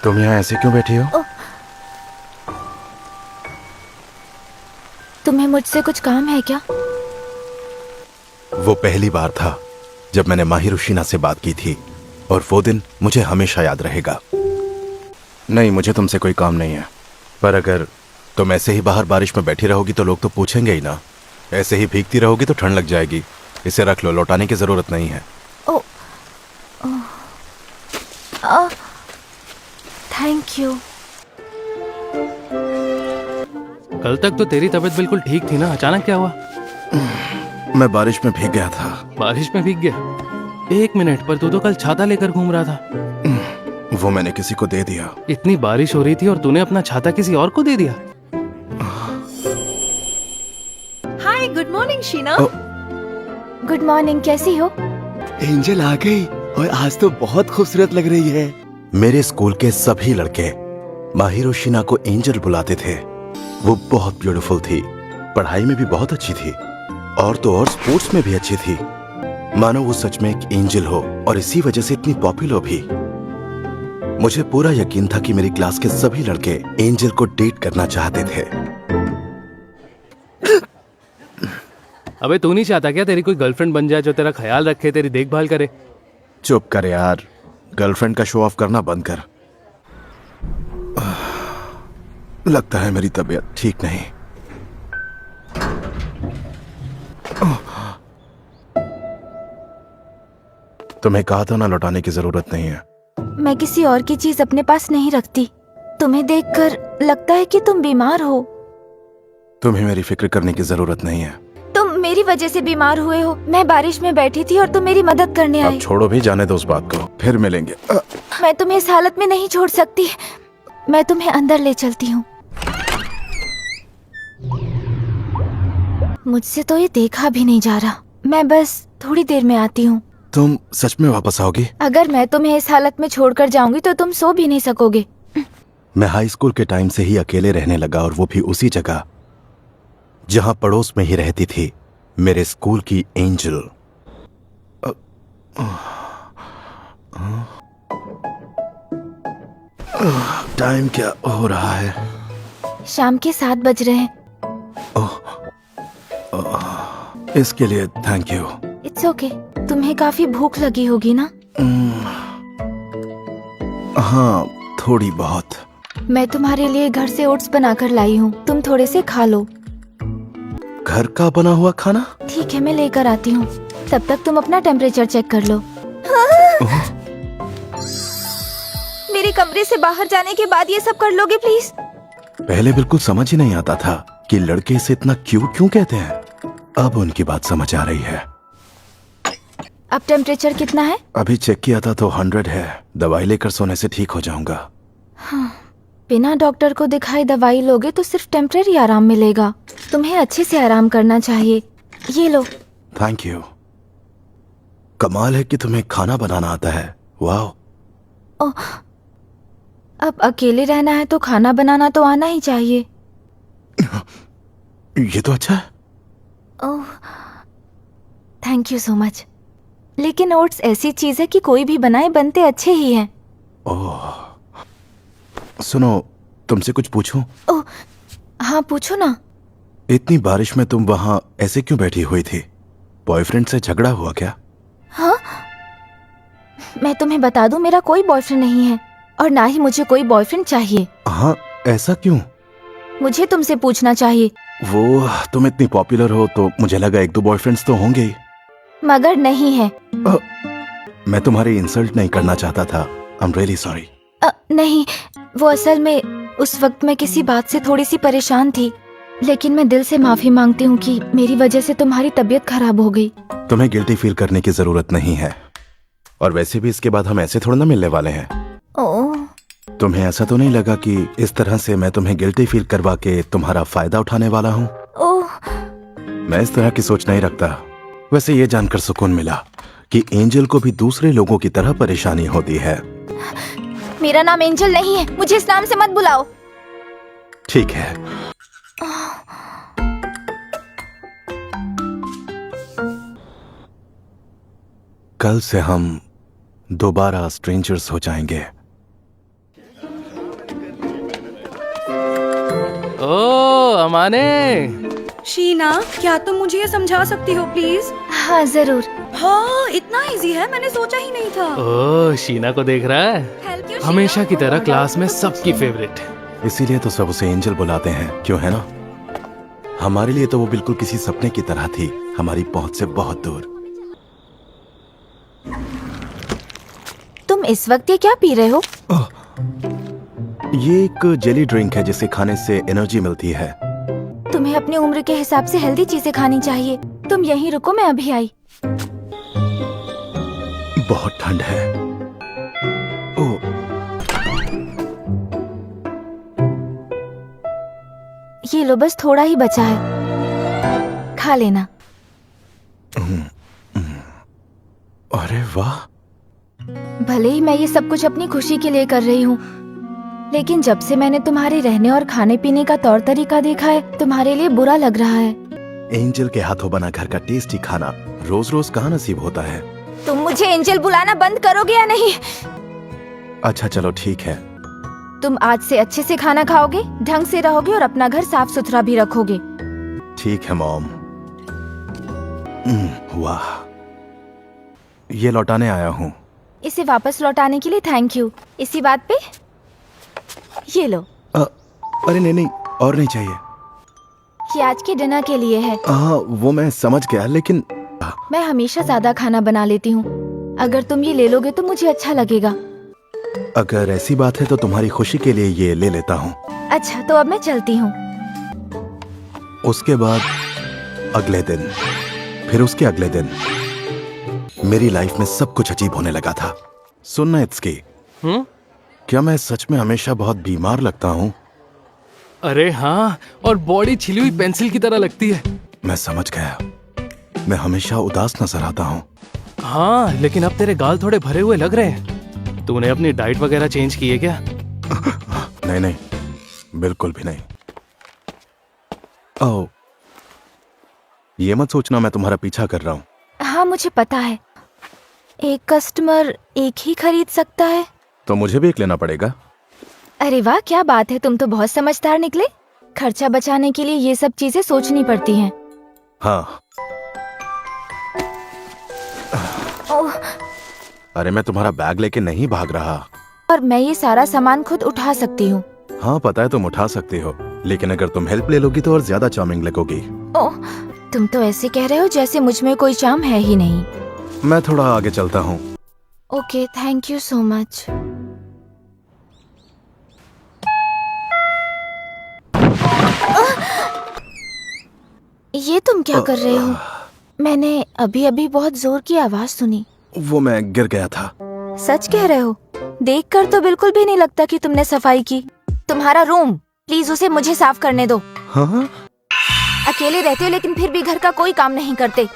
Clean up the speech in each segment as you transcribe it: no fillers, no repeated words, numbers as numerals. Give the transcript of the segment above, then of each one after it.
तुम यहाँ ऐसे क्यों बैठी हो? तुम्हें मुझसे कुछ काम है क्या? वो पहली बार था जब मैंने माहिरुशिना से बात की थी और वो दिन मुझे हमेशा याद रहेगा। नहीं, मुझे तुमसे कोई काम नहीं है, पर अगर तुम ऐसे ही बाहर बारिश में बैठी रहोगी तो लोग तो पूछेंगे ही ना। ऐसे ही भीगती रहोगी तो ठंड लग जाएगी। इसे रख लो, लौटाने की जरूरत नहीं है। Thank you. कल तक तो तेरी तबीयत बिल्कुल ठीक थी ना, अचानक क्या हुआ? मैं बारिश में भीग गया था। बारिश में भीग गया? एक मिनट, पर तू तो कल छाता लेकर घूम रहा था। वो मैंने किसी को दे दिया। इतनी बारिश हो रही थी और तूने अपना छाता किसी और को दे दिया? Hi, good morning Sheena. Good morning, कैसी हो? एंजल आ गई और आज तो बहुत खूबसूरत लग रही है। मेरे स्कूल के सभी लड़के माहिरुशिना को एंजल बुलाते थे। वो बहुत ब्यूटीफुल थी, पढ़ाई में भी बहुत अच्छी थी और तो और स्पोर्ट्स में भी अच्छी थी। मानो वो सच में एक एंजल हो और इसी वजह से इतनी पॉपुलर भी। मुझे पूरा यकीन था कि मेरी क्लास के सभी लड़के एंजल को डेट करना चाहते थे। अबे तू नहीं चाहता क्या तेरी कोई गर्लफ्रेंड बन जाए जो तेरा ख्याल रखे, तेरी देखभाल करे? चुप कर यार, गर्लफ्रेंड का शो ऑफ करना बंद कर। लगता है मेरी तबीयत ठीक नहीं। तुम्हें कहा था ना, लौटाने की जरूरत नहीं है। मैं किसी और की चीज अपने पास नहीं रखती। तुम्हें देखकर लगता है कि तुम बीमार हो। तुम्हें मेरी फिक्र करने की जरूरत नहीं है। तुम मेरी वजह से बीमार हुए हो। मैं बारिश में बैठी थी और तुम मेरी मदद करने अब आए। छोड़ो भी, जाने दो उस बात को, फिर मिलेंगे। मैं तुम्हें इस हालत में नहीं छोड़ सकती। मैं तुम्हें अंदर ले चलती हूँ। मुझसे तो ये देखा भी नहीं जा रहा। मैं बस थोड़ी देर में आती हूँ। तुम सच में वापस आओगी? अगर मैं तुम्हें इस हालत में छोड़कर जाऊंगी तो तुम सो भी नहीं सकोगे। मैं हाई स्कूल के टाइम से ही अकेले रहने लगा, और वो भी उसी जगह जहां पड़ोस में ही रहती थी मेरे स्कूल की एंजल। टाइम क्या हो रहा है? शाम के 7 बज रहे हैं। इसके लिए थैंक यू। It's okay. तुम्हें काफी भूख लगी होगी ना? हाँ, थोड़ी बहुत। मैं तुम्हारे लिए घर से ओट्स बनाकर लाई हूँ, तुम थोड़े से खा लो। घर का बना हुआ खाना? ठीक है, मैं लेकर आती हूँ। तब तक तुम अपना टेम्परेचर चेक कर लो। मेरे कमरे से बाहर जाने के बाद ये सब कर लोगे प्लीज? पहले बिल्कुल समझ ही नहीं आता था कि लड़के इसे इतना क्यों कहते हैं। अब उनकी बात समझ आ रही है। अब टेम्परेचर कितना है? अभी चेक किया था तो 100 है। दवाई लेकर सोने से ठीक हो जाऊंगा। हाँ, बिना डॉक्टर को दिखाए दवाई लोगे तो सिर्फ टेम्परेरी आराम मिलेगा। तुम्हें अच्छे से आराम करना चाहिए। ये लो। Thank you. कमाल है कि तुम्हें खाना बनाना आता है। वाह। अब अकेले रहना है तो खाना बनाना तो आना ही चाहिए। ये तो अच्छा है। ओह, थैंक यू सो मच। लेकिन ओट्स ऐसी चीज है कि कोई भी बनाए बनते अच्छे ही हैं। ओह, सुनो, तुमसे कुछ पूछूं? ओह, हाँ पूछो ना। इतनी बारिश में तुम वहां ऐसे क्यों बैठी हुई थी? बॉयफ्रेंड से झगड़ा हुआ क्या? हाँ, मैं तुम्हें बता दूं, मेरा कोई बॉयफ्रेंड नहीं है और ना ही मुझे कोई बॉयफ्रेंड चाहिए। हाँ, ऐसा क्यों? मुझे तुमसे पूछना चाहिए। वो, तुम इतनी पॉपुलर हो तो मुझे लगा 1-2 बॉयफ्रेंड्स तो होंगे ही। मगर नहीं है। मैं तुम्हारी इंसल्ट नहीं करना चाहता था। I am really sorry. नहीं, वो असल में उस वक्त मैं किसी बात से थोड़ी सी परेशान थी। लेकिन मैं दिल से माफी मांगती हूँ कि मेरी वजह से तुम्हारी तबीयत खराब हो गई। तुम्हें गिल्टी फील करने की जरूरत नहीं है, और वैसे भी इसके बाद हम ऐसे थोड़ा ना मिलने वाले हैं। ओह, तुम्हें ऐसा तो नहीं लगा कि इस तरह से मैं तुम्हें गिल्टी फील करवा के तुम्हारा फायदा उठाने वाला हूँ? ओह, मैं इस तरह की सोच नहीं रखता। वैसे ये जानकर सुकून मिला कि एंजल को भी दूसरे लोगों की तरह परेशानी होती है। मेरा नाम एंजल नहीं है, मुझे इस नाम से मत बुलाओ। ठीक है। कल से हम दोबारा स्ट्रेंजर्स हो जाएंगे। ओ अमाने, शीना, क्या तुम मुझे ये समझा सकती हो प्लीज? हाँ जरूर। हाँ, इतना इजी है, मैंने सोचा ही नहीं था। ओ शीना को देख रहा है? Help you, हमेशा शीना। की तरह क्लास में सबकी फेवरेट। इसीलिए तो सब उसे एंजल बुलाते हैं, क्यों है ना? हमारे लिए तो वो बिल्कुल किसी सपने की तरह थी, हमारी पहुंच से बहुत दूर। तुम इस वक्त ये क्या पी रहे हो? ये एक जेली ड्रिंक है जिसे खाने से एनर्जी मिलती है। तुम्हें अपनी उम्र के हिसाब से हेल्दी चीजें खानी चाहिए। तुम यहीं रुको, मैं अभी आई। बहुत ठंड है। ओ, ये लो, बस थोड़ा ही बचा है, खा लेना। अरे वाह। भले ही मैं ये सब कुछ अपनी खुशी के लिए कर रही हूँ, लेकिन जब से मैंने तुम्हारे रहने और खाने पीने का तौर तरीका देखा है, तुम्हारे लिए बुरा लग रहा है। एंजल के हाथों बना घर का टेस्टी खाना रोज रोज कहाँ नसीब होता है। तुम मुझे एंजल बुलाना बंद करोगे या नहीं? अच्छा चलो ठीक है। तुम आज से अच्छे से खाना खाओगे, ढंग से रहोगे और अपना घर साफ सुथरा भी रखोगे। ठीक है मॉम। वाह, ये लौटाने आया हूँ। इसे वापस लौटाने के लिए थैंक यू। इसी बात पे ये लो। अरे नहीं नहीं, और नहीं चाहिए। ये आज के डिनर के लिए है। हाँ वो मैं समझ गया, लेकिन मैं हमेशा ज्यादा खाना बना लेती हूँ। अगर तुम ये ले लोगे तो मुझे अच्छा लगेगा। अगर ऐसी बात है तो तुम्हारी खुशी के लिए ये ले लेता हूँ। अच्छा, तो अब मैं चलती हूँ। उसके बाद अगले दिन, फिर उसके अगले दिन मेरी लाइफ में सब कुछ अजीब होने लगा था। सुनना इत्सकी, क्या मैं सच में हमेशा बहुत बीमार लगता हूँ? अरे हाँ, और बॉडी छिली हुई पेंसिल की तरह लगती है। मैं समझ गया, मैं हमेशा उदास नजर आता हूँ। हाँ, लेकिन अब तेरे गाल थोड़े भरे हुए लग रहे हैं। तूने अपनी डाइट वगैरह चेंज की है क्या? नहीं नहीं, बिल्कुल भी नहीं। ओह, ये मत सोचना मैं तुम्हारा पीछा कर रहा हूँ। हाँ मुझे पता है, एक कस्टमर एक ही खरीद सकता है। तो मुझे भी एक लेना पड़ेगा। अरे वाह, क्या बात है, तुम तो बहुत समझदार निकले। खर्चा बचाने के लिए ये सब चीजें सोचनी पड़ती हैं। हाँ। ओह, अरे मैं तुम्हारा बैग लेके नहीं भाग रहा। और मैं ये सारा सामान खुद उठा सकती हूँ। हाँ पता है तुम उठा सकती हो, लेकिन अगर तुम हेल्प ले लोगी तो और ज्यादा चार्मिंग लगोगी। ओह, तुम तो ऐसे कह रहे हो जैसे मुझ में कोई चार्म है ही नहीं। मैं थोड़ा आगे चलता हूँ। Okay, thank you so much. ये तुम क्या कर रहे हो? मैंने अभी अभी बहुत जोर की आवाज सुनी। वो मैं गिर गया था। सच कह रहे हो? देखकर तो बिल्कुल भी नहीं लगता कि तुमने सफाई की। तुम्हारा रूम, प्लीज उसे मुझे साफ करने दो। हाँ? अकेले रहते हो लेकिन फिर भी घर का कोई काम नहीं करते।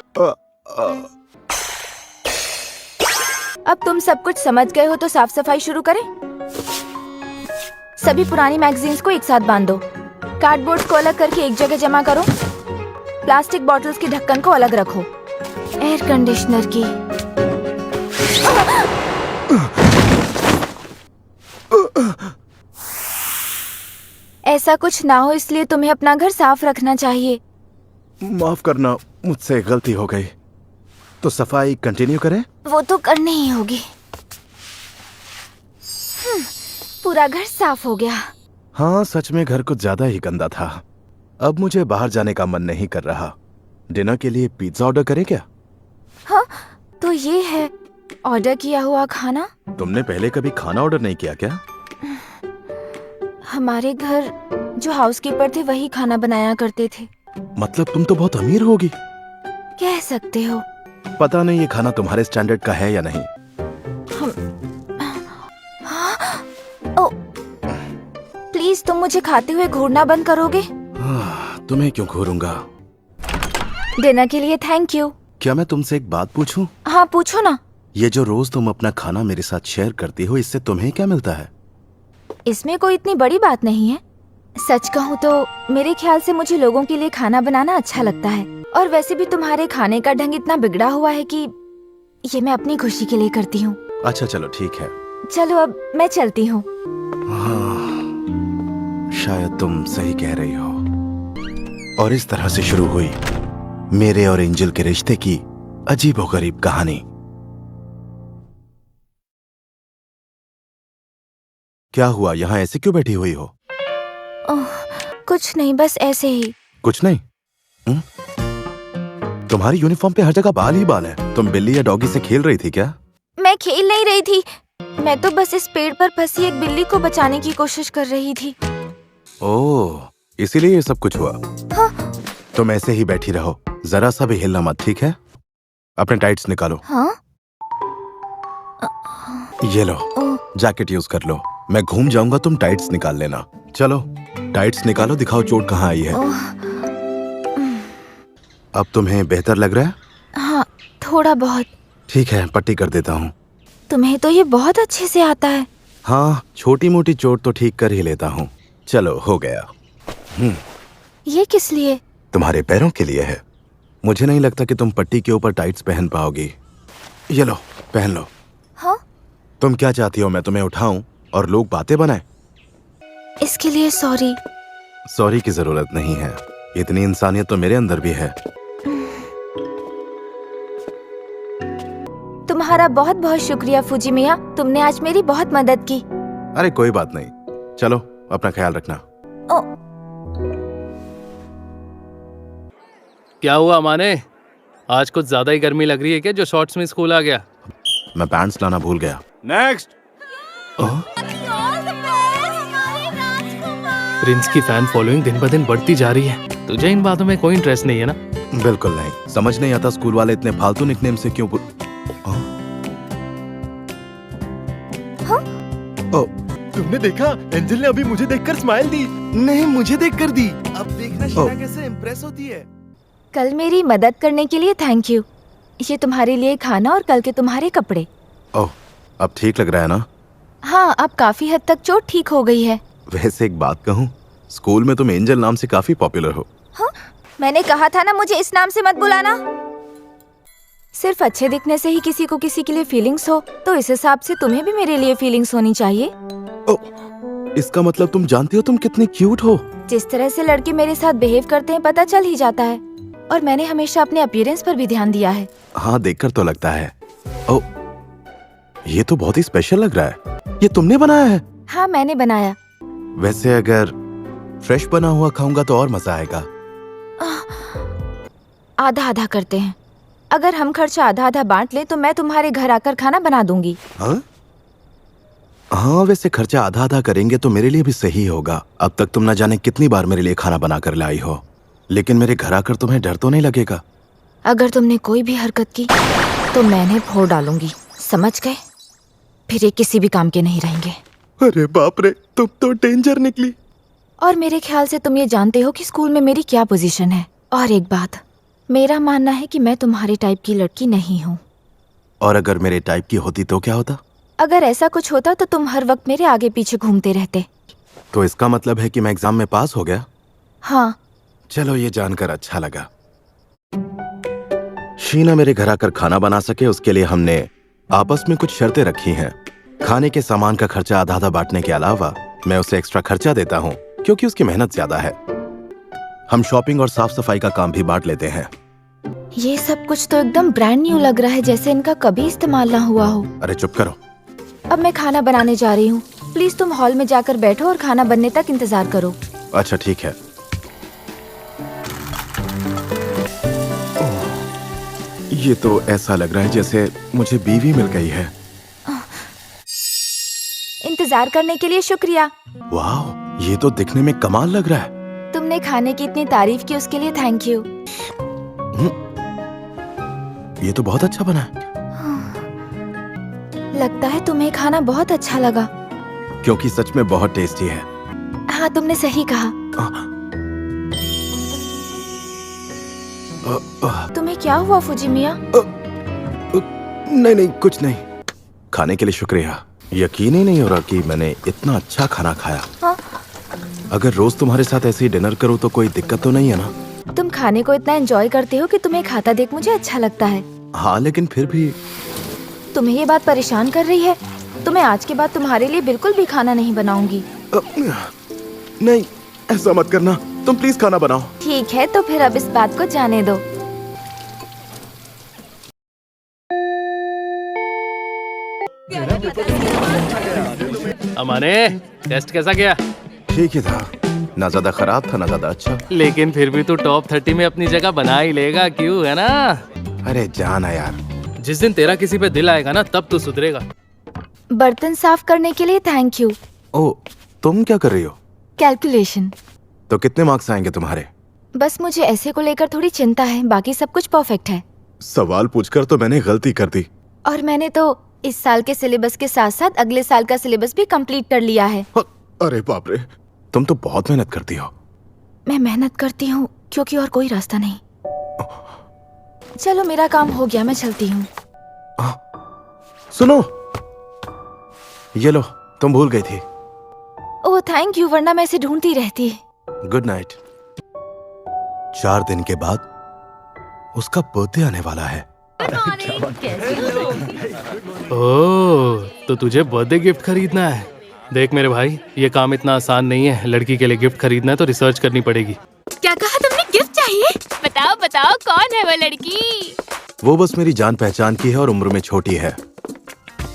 अब तुम सब कुछ समझ गए हो तो साफ सफाई शुरू करें। सभी पुरानी मैगजीन्स को एक साथ बांध दो। कार्डबोर्ड को अलग करके एक जगह जमा करो। प्लास्टिक बॉटल्स की ढक्कन को अलग रखो। एयर कंडीशनर की ऐसा कुछ ना हो इसलिए तुम्हें अपना घर साफ रखना चाहिए। माफ करना, मुझसे गलती हो गई। तो सफाई कंटिन्यू करें? वो तो करनी ही होगी। पूरा घर साफ हो गया। हाँ सच में घर कुछ ज्यादा ही गंदा था। अब मुझे बाहर जाने का मन नहीं कर रहा। डिनर के लिए पिज्जा ऑर्डर करें क्या? हाँ, तो ये है ऑर्डर किया हुआ खाना। तुमने पहले कभी खाना ऑर्डर नहीं किया क्या? हमारे घर जो हाउसकीपर थे वही खाना बनाया करते थे। मतलब तुम तो बहुत अमीर होगी। कह सकते हो। पता नहीं ये खाना तुम्हारे स्टैंडर्ड का है या नहीं। ओ, प्लीज तुम मुझे खाते हुए घूरना बंद करोगे? तुम्हें क्यों घूरूंगा? डिनर के लिए थैंक यू। क्या मैं तुमसे एक बात पूछूं? हाँ पूछो ना। ये जो रोज तुम अपना खाना मेरे साथ शेयर करती हो, इससे तुम्हें क्या मिलता है? इसमें कोई इतनी बड़ी बात नहीं है। सच कहूँ तो मेरे ख्याल से मुझे लोगों के लिए खाना बनाना अच्छा लगता है। और वैसे भी तुम्हारे खाने का ढंग इतना बिगड़ा हुआ है कि ये मैं अपनी खुशी के लिए करती हूँ। अच्छा चलो ठीक है। चलो अब मैं चलती हूँ। हाँ, शायद तुम सही कह रही हो। और इस तरह से शुरू हुई मेरे और एंजल के रिश्ते की अजीबोगरीब कहानी। क्या हुआ, यहाँ ऐसे क्यों बैठी हुई हो? ओह, कुछ नहीं, बस ऐसे ही। कुछ नहीं। तुम्हारी यूनिफॉर्म पे हर जगह बाल ही बाल है। तुम बिल्ली या डॉगी से खेल रही थी क्या? मैं खेल नहीं रही थी, मैं तो बस इस पेड़ पर फंसी एक बिल्ली को बचाने की कोशिश कर रही थी। ओह, इसीलिए ये सब कुछ हुआ। हाँ। तुम ऐसे ही बैठी रहो, जरा सा भी हिलना मत, ठीक है? अपने टाइट्स निकालो। हाँ? ये लो, ओह, जैकेट यूज कर लो। मैं घूम जाऊंगा, तुम टाइट्स निकाल लेना। चलो टाइट्स निकालो, दिखाओ चोट कहाँ आई है। ओह, अब तुम्हें बेहतर लग रहा है? हाँ, थोड़ा बहुत। ठीक है, पट्टी कर देता हूँ। तुम्हें तो ये बहुत अच्छे से आता है। हाँ, छोटी मोटी चोट तो ठीक कर ही लेता हूँ। चलो हो गया। ये किस लिए? तुम्हारे पैरों के लिए है। मुझे नहीं लगता कि तुम पट्टी के ऊपर टाइट्स पहन पाओगी। ये लो, पहन लो। हाँ? तुम क्या चाहती हो, मैं तुम्हें उठाऊं और लोग बातें बनाएं? इसके लिए सॉरी। सॉरी की जरूरत नहीं है, इतनी इंसानियत तो मेरे अंदर भी है। तुम्हारा बहुत बहुत शुक्रिया फूजी मिया, तुमने आज मेरी बहुत मदद की। अरे कोई बात नहीं, चलो अपना ख्याल रखना। ओ, क्या हुआ माने, आज कुछ ज्यादा ही गर्मी लग रही है क्या जो शॉर्ट्स में स्कूल आ गया? मैं पैंट्स लाना भूल गया। नेक्स्ट। प्रिंस की फैन फॉलोइंग दिन ब दिन बढ़ती जा रही है। तुझे इन बातों में कोई इंटरेस्ट नहीं है ना? बिल्कुल नहीं। समझ नहीं आता स्कूल वाले इतने फालतू निकनेम से क्यों तुमने देखा, एंजल ने अभी मुझे देखकर स्माइल दी। नहीं, मुझे देखकर दी। अब देखना शीना कैसे इम्प्रेस होती है। कल मेरी मदद करने के लिए थैंक यू। ये तुम्हारे लिए खाना और कल के तुम्हारे कपड़े। ओह, अब ठीक लग रहा है ना? हाँ, अब काफी हद तक चोट ठीक हो गई है। वैसे एक बात कहूँ, स्कूल में तुम एंजल नाम से काफी पॉपुलर हो। हाँ? मैंने कहा था ना मुझे इस नाम से मत बुलाना। सिर्फ अच्छे दिखने से ही किसी को किसी के लिए फीलिंग्स हो, तो इस हिसाब से तुम्हें भी मेरे लिए फीलिंग्स होनी चाहिए। इसका मतलब तुम जानती हो तुम कितनी क्यूट हो। जिस तरह से लड़के मेरे साथ बिहेव करते हैं पता चल ही जाता है, और मैंने हमेशा अपने अपीयरेंस पर भी ध्यान दिया है। हाँ, देखकर तो लगता है। ओ, ये तो बहुत ही स्पेशल लग रहा है। ये तुमने बनाया है? हाँ, मैंने बनाया। वैसे अगर फ्रेश बना हुआ खाऊंगा तो और मजा आएगा। आधा आधा करते हैं। अगर हम खर्चा आधा आधा बांट ले तो मैं तुम्हारे घर आकर खाना बना दूंगी। हाँ? हाँ, वैसे खर्चा आधा आधा करेंगे तो मेरे लिए भी सही होगा। अब तक तुम ना जाने कितनी बार मेरे लिए खाना बना कर लाई हो, लेकिन मेरे घर आकर तुम्हें डर तो नहीं लगेगा? अगर तुमने कोई भी हरकत की तो मैंने फोड़ डालूंगी, समझ गए? फिर ये किसी भी काम के नहीं रहेंगे। अरे बाप रे, तुम तो डेंजर निकली। और मेरे ख्याल से तुम ये जानते हो कि स्कूल में मेरी क्या पोजीशन है। और एक बात, मेरा मानना है कि मैं तुम्हारे टाइप की लड़की नहीं हूँ। और अगर मेरे टाइप की होती तो क्या होता? अगर ऐसा कुछ होता तो तुम हर वक्त मेरे आगे पीछे घूमते रहते। तो इसका मतलब है कि मैं एग्जाम में पास हो गया? हाँ। चलो, ये जानकर अच्छा लगा। शीना मेरे घर आकर खाना बना सके उसके लिए हमने आपस में कुछ शर्तें रखी हैं। खाने के सामान का खर्चा आधा आधा बांटने के अलावा मैं उसे एक्स्ट्रा खर्चा देता हूँ क्योंकि उसकी मेहनत ज्यादा है। हम शॉपिंग और साफ सफाई का काम भी बांट लेते हैं। ये सब कुछ तो एकदम ब्रांड न्यू लग रहा है, जैसे इनका कभी इस्तेमाल ना हुआ हो। अरे चुप करो। अब मैं खाना बनाने जा रही हूँ, प्लीज तुम हॉल में जाकर बैठो और खाना बनने तक इंतजार करो। अच्छा ठीक है। ये तो ऐसा लग रहा है जैसे मुझे बीवी मिल गई है। इंतजार करने के लिए शुक्रिया। वाह, ये तो दिखने में कमाल लग रहा है। तुमने खाने की इतनी तारीफ की उसके लिए थैंक यू। ये तो बहुत अच्छा बना है। लगता है तुम्हें खाना बहुत अच्छा लगा। क्योंकि सच में बहुत टेस्टी है। हाँ, तुमने सही कहा। तुम्हें क्या हुआ फूजी मिया? नहीं नहीं, कुछ नहीं। खाने के लिए शुक्रिया। यकीन ही नहीं हो रहा कि मैंने इतना अच्छा खाना खाया। हाँ? अगर रोज तुम्हारे साथ ऐसे ही डिनर करूँ तो कोई दिक्कत तो नहीं है ना? तुम खाने को इतना एंजॉय करते हो कि तुम्हें खाता देख मुझे अच्छा लगता है। हाँ, लेकिन फिर भी तुम्हें ये बात परेशान कर रही है तो मैं आज के बाद तुम्हारे लिए बिल्कुल भी खाना नहीं बनाऊंगी। नहीं, ऐसा मत करना। तुम प्लीज खाना बनाओ। ठीक है, तो फिर अब इस बात को जाने दो। अमाने, टेस्ट कैसा गया? ठीक ही था, ना ज्यादा खराब था ना ज्यादा अच्छा। लेकिन फिर भी तू टॉप 30 में अपनी जगह बना ही लेगा, क्यों, है ना? अरे जाना यार। जिस दिन तेरा किसी पे दिल आएगा ना, तब तू सुधरेगा। बर्तन साफ करने के लिए थैंक यू। ओ, तुम क्या कर रही हो? कैलकुलेशन। तो कितने मार्क्स आएंगे तुम्हारे? बस मुझे ऐसे को लेकर थोड़ी चिंता है, बाकी सब कुछ परफेक्ट है। सवाल पूछकर तो मैंने गलती कर दी। और मैंने तो इस साल के सिलेबस के साथ साथ अगले साल का सिलेबस भी कंप्लीट कर लिया है। अरे बाप रे, तुम तो बहुत मेहनत करती हो। मैं मेहनत करती हूँ क्योंकि और कोई रास्ता नहीं। चलो मेरा काम हो गया, मैं चलती हूँ। सुनो, ये लो, तुम भूल गई थी। ओह थैंक यू, वरना मैं इसे ढूंढती रहती। Good night. 4 दिन के बाद उसका बर्थडे आने वाला है। ओह, तो तुझे बर्थडे गिफ्ट खरीदना है। देख मेरे भाई, ये काम इतना आसान नहीं है। लड़की के लिए गिफ्ट खरीदना है तो रिसर्च करनी पड़ेगी। क्या कहा तुमने? गिफ्ट चाहिए? बताओ बताओ, कौन है वो लड़की? वो बस मेरी जान पहचान की है और उम्र में छोटी है।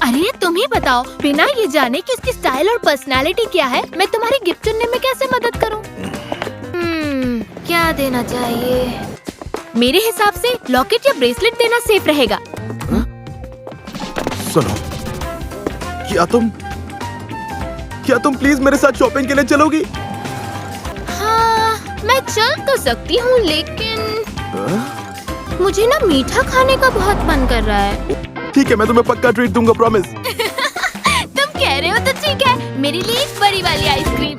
अरे तुम ही बताओ, बिना ये जाने कि उसकी स्टाइल और पर्सनालिटी क्या है, मैं तुम्हारी गिफ्ट चुनने में कैसे मदद करूं? क्या देना चाहिए? मेरे हिसाब से लॉकेट या ब्रेसलेट देना सेफ रहेगा। सुनो, क्या तुम प्लीज मेरे साथ शॉपिंग के लिए चलोगी? हाँ, मैं चल तो सकती हूँ, लेकिन मुझे ना मीठा खाने का बहुत मन कर रहा है। ठीक है, मैं तुम्हें पक्का ट्रीट दूंगा, प्रॉमिस। तुम कह रहे हो तो ठीक है, मेरे लिए एक बड़ी वाली आइसक्रीम।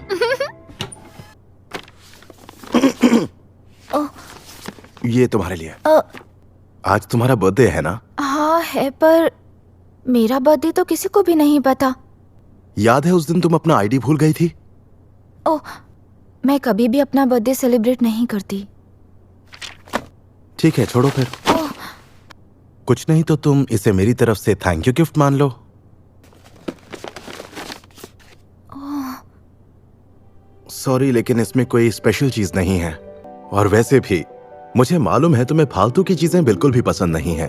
ये तुम्हारे लिए। आज तुम्हारा बर्थडे है ना? हाँ है, पर मेरा बर्थडे तो किसी को भी नहीं पता। याद है उस दिन तुम अपना आईडी भूल गई थी? ओह, मैं कभी भी अपना बर्थडे सेलिब्रेट नहीं करती। ठीक है, छोड़ो फिर। कुछ नहीं तो तुम इसे मेरी तरफ से थैंक यू गिफ्ट मान लो। सॉरी, लेकिन इसमें कोई स्पेशल चीज नहीं है। और वैसे भी मुझे मालूम है तुम्हें फालतू की चीजें बिल्कुल भी पसंद नहीं है।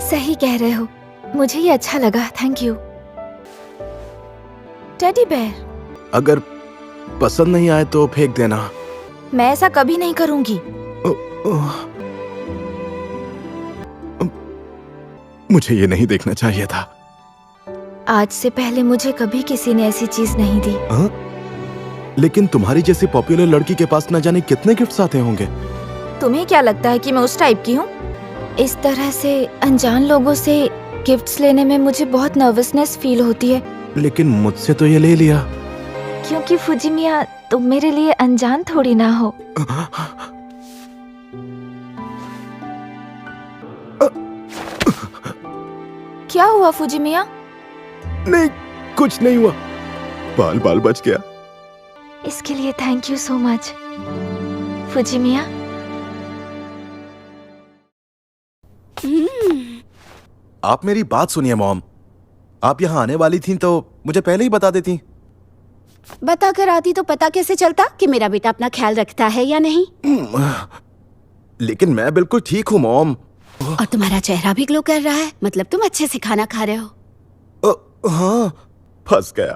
सही कह रहे हो, मुझे ये अच्छा लगा, थैंक यू। Teddy bear. अगर पसंद नहीं आए तो फेंक देना। मैं ऐसा कभी नहीं करूंगी। मुझे ये नहीं देखना चाहिए था। आज से पहले मुझे कभी किसी ने ऐसी चीज नहीं दी। लेकिन तुम्हारी जैसी पॉपुलर लड़की के पास न जाने कितने गिफ्ट्स आते होंगे। तुम्हें क्या लगता है कि मैं उस टाइप की हूँ? इस तरह से अनजान लोगों से गिफ्ट्स लेने में मुझे बहुत नर्वसनेस फील होती है। लेकिन मुझसे तो ये ले लिया। क्योंकि फुजिमिया, तुम मेरे लिए अनजान थोड़ी ना हो। क्या हुआ फुजिमिया? नहीं, कुछ नहीं हुआ, बाल बाल बच गया। इसके लिए थैंक यू सो मच फुजिमिया। आप मेरी बात सुनिए मॉम, आप यहाँ आने वाली थीं तो मुझे पहले ही बता देती। बता कर आती तो पता कैसे चलता कि मेरा बेटा अपना ख्याल रखता है या नहीं। लेकिन मैं बिल्कुल ठीक हूँ मॉम। और तुम्हारा चेहरा भी ग्लो कर रहा है, मतलब तुम अच्छे से खाना खा रहे हो। हाँ, फंस गया।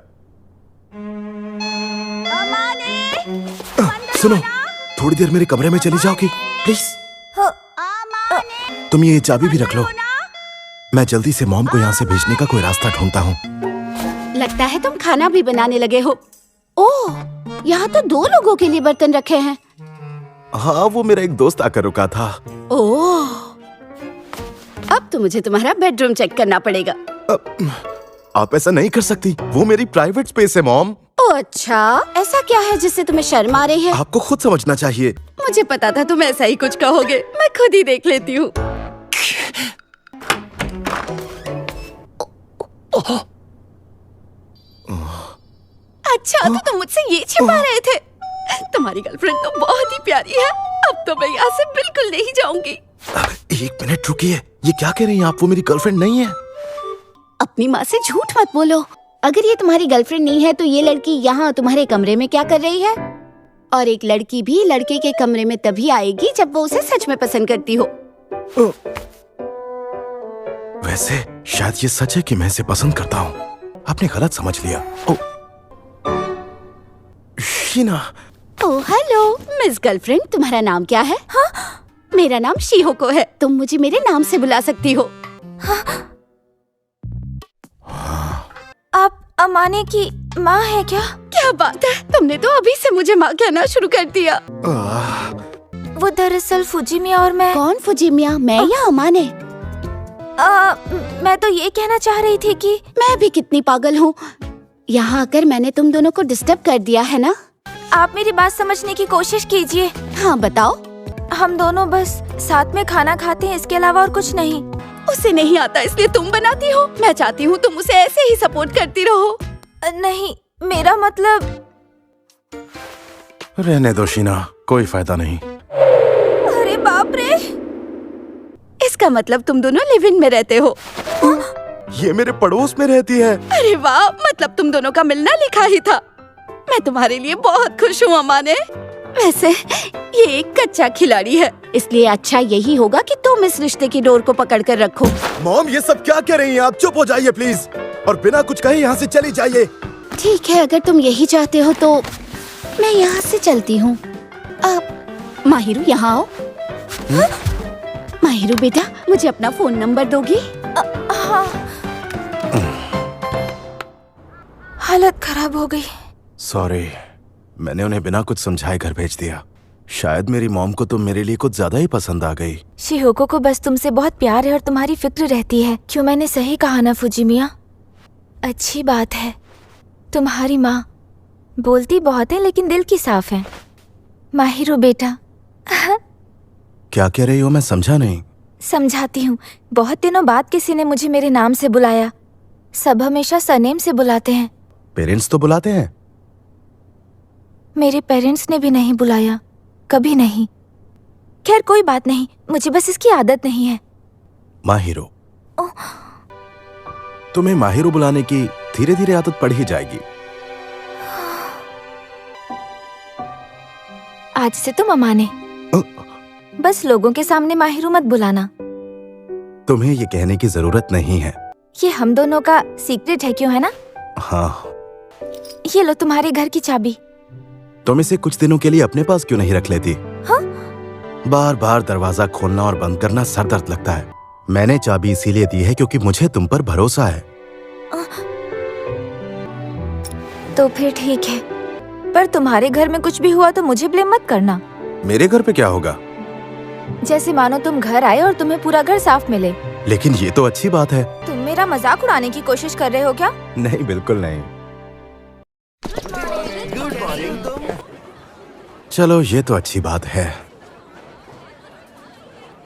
सुनो, थोड़ी देर मेरे कमरे में चली जाओगी प्लीज? तुम ये चाबी भी रख लो, मैं जल्दी से मॉम को यहाँ से भेजने का कोई रास्ता ढूंढता हूँ। लगता है तुम खाना भी बनाने लगे हो। ओह, यहाँ तो 2 लोगों के लिए बर्तन रखे हैं। हाँ, वो मेरा एक दोस्त आकर रुका था। ओह, अब तो मुझे तुम्हारा बेडरूम चेक करना पड़ेगा। आप ऐसा नहीं कर सकती, वो मेरी प्राइवेट स्पेस है मॉम। ओह अच्छा, ऐसा क्या है जिससे तुम्हें शर्म आ रही है? आपको खुद समझना चाहिए। मुझे पता था तुम ऐसा ही कुछ कहोगे, मैं खुद ही देख लेती हूँ। अच्छा, तो तुम मुझसे ये छिपा रहे थे। तुम्हारी गर्लफ्रेंड तो बहुत ही प्यारी है। अब तो मैं यहाँ से बिल्कुल नहीं जाऊंगी। 1 मिनट रुकिए, ये क्या कह रही हैं आप? वो मेरी गर्लफ्रेंड नहीं है। अपनी माँ से झूठ मत बोलो। अगर ये तुम्हारी गर्लफ्रेंड नहीं है तो ये लड़की यहाँ तुम्हारे कमरे में क्या कर रही है? और एक लड़की भी लड़के के कमरे में तभी आएगी जब वो उसे सच में पसंद करती हो। वैसे शायद ये सच है कि मैं इसे पसंद करता हूँ। आपने गलत समझ लिया। Oh, Sheena. Oh hello miss girlfriend, तुम्हारा नाम क्या है? हाँ? मेरा नाम शिहोको है। तुम मुझे मेरे नाम से बुला सकती हो। आप अमाने की माँ है क्या? क्या बात है, तुमने तो अभी से मुझे माँ कहना शुरू कर दिया। वो दरअसल फुजिमिया और मैं। कौन फुजिमिया, मैं या अमाने? मैं तो ये कहना चाह रही थी कि मैं भी कितनी पागल हूँ। यहाँ आकर मैंने तुम दोनों को डिस्टर्ब कर दिया है ना? आप मेरी बात समझने की कोशिश कीजिए। हाँ बताओ। हम दोनों बस साथ में खाना खाते हैं, इसके अलावा और कुछ नहीं। उसे नहीं आता इसलिए तुम बनाती हो। मैं चाहती हूँ तुम उसे ऐसे ही सपोर्ट करती रहो। नहीं, मेरा मतलब। रहने दो शीना, कोई फायदा नहीं। अरे बाप रे। इसका मतलब तुम दोनों लिव इन में रहते हो। ये मेरे पड़ोस में रहती है। अरे वाह, मतलब तुम दोनों का मिलना लिखा ही था। मैं तुम्हारे लिए बहुत खुश हूँ अमाने। वैसे ये एक कच्चा खिलाड़ी है, इसलिए अच्छा यही होगा कि तुम इस रिश्ते की डोर को पकड़ कर रखो। मॉम ये सब क्या कह रही हैं आप? चुप हो जाइए प्लीज और बिना कुछ कहे यहाँ से चली जाइए। ठीक है, अगर तुम यही चाहते हो तो मैं यहाँ से चलती हूँ। अब माहिरू यहाँ आओ। माहिरू बेटा, मुझे अपना फोन नंबर दोगी? हाँ। हालत खराब हो गई। सॉरी, मैंने उन्हें बिना कुछ समझाए घर भेज दिया। शायद मेरी मॉम को तुम मेरे लिए कुछ ज्यादा ही पसंद आ गई। शिहोको को बस तुमसे बहुत प्यार है और तुम्हारी फिक्र रहती है। क्यों, मैंने सही कहा ना फुजिमिया? अच्छी बात है। तुम्हारी माँ बोलती बहुत है लेकिन दिल की साफ है। माहिरू बेटा। क्या कह रही हो? मैं समझा नहीं। समझाती हूँ। बहुत दिनों बाद किसी ने मुझे मेरे नाम से बुलाया। सब हमेशा सरनेम से बुलाते हैं। पेरेंट्स तो बुलाते हैं। मेरे पेरेंट्स ने भी नहीं बुलाया, कभी नहीं। खैर कोई बात नहीं, मुझे बस इसकी आदत नहीं है। माहिरो। तुम्हें माहिरो बुलाने की धीरे धीरे आदत पड़ ही जाएगी। आज से तुम अमाने। बस लोगों के सामने माहिरो मत बुलाना। तुम्हें ये कहने की जरूरत नहीं है। ये हम दोनों का सीक्रेट है, क्यों है ना? हाँ। ये लो तुम्हारे घर की चाबी। तुम इसे कुछ दिनों के लिए अपने पास क्यों नहीं रख लेती? हाँ? बार बार दरवाजा खोलना और बंद करना सर दर्द लगता है। मैंने चाबी इसीलिए दी है क्योंकि मुझे तुम पर भरोसा है। तो फिर ठीक है, पर तुम्हारे घर में कुछ भी हुआ तो मुझे ब्लेम मत करना। मेरे घर पे क्या होगा? जैसे मानो तुम घर आए और तुम्हें पूरा घर साफ मिले। लेकिन ये तो अच्छी बात है। तुम मेरा मजाक उड़ाने की कोशिश कर रहे हो क्या? नहीं, बिल्कुल नहीं। चलो, ये तो अच्छी बात है।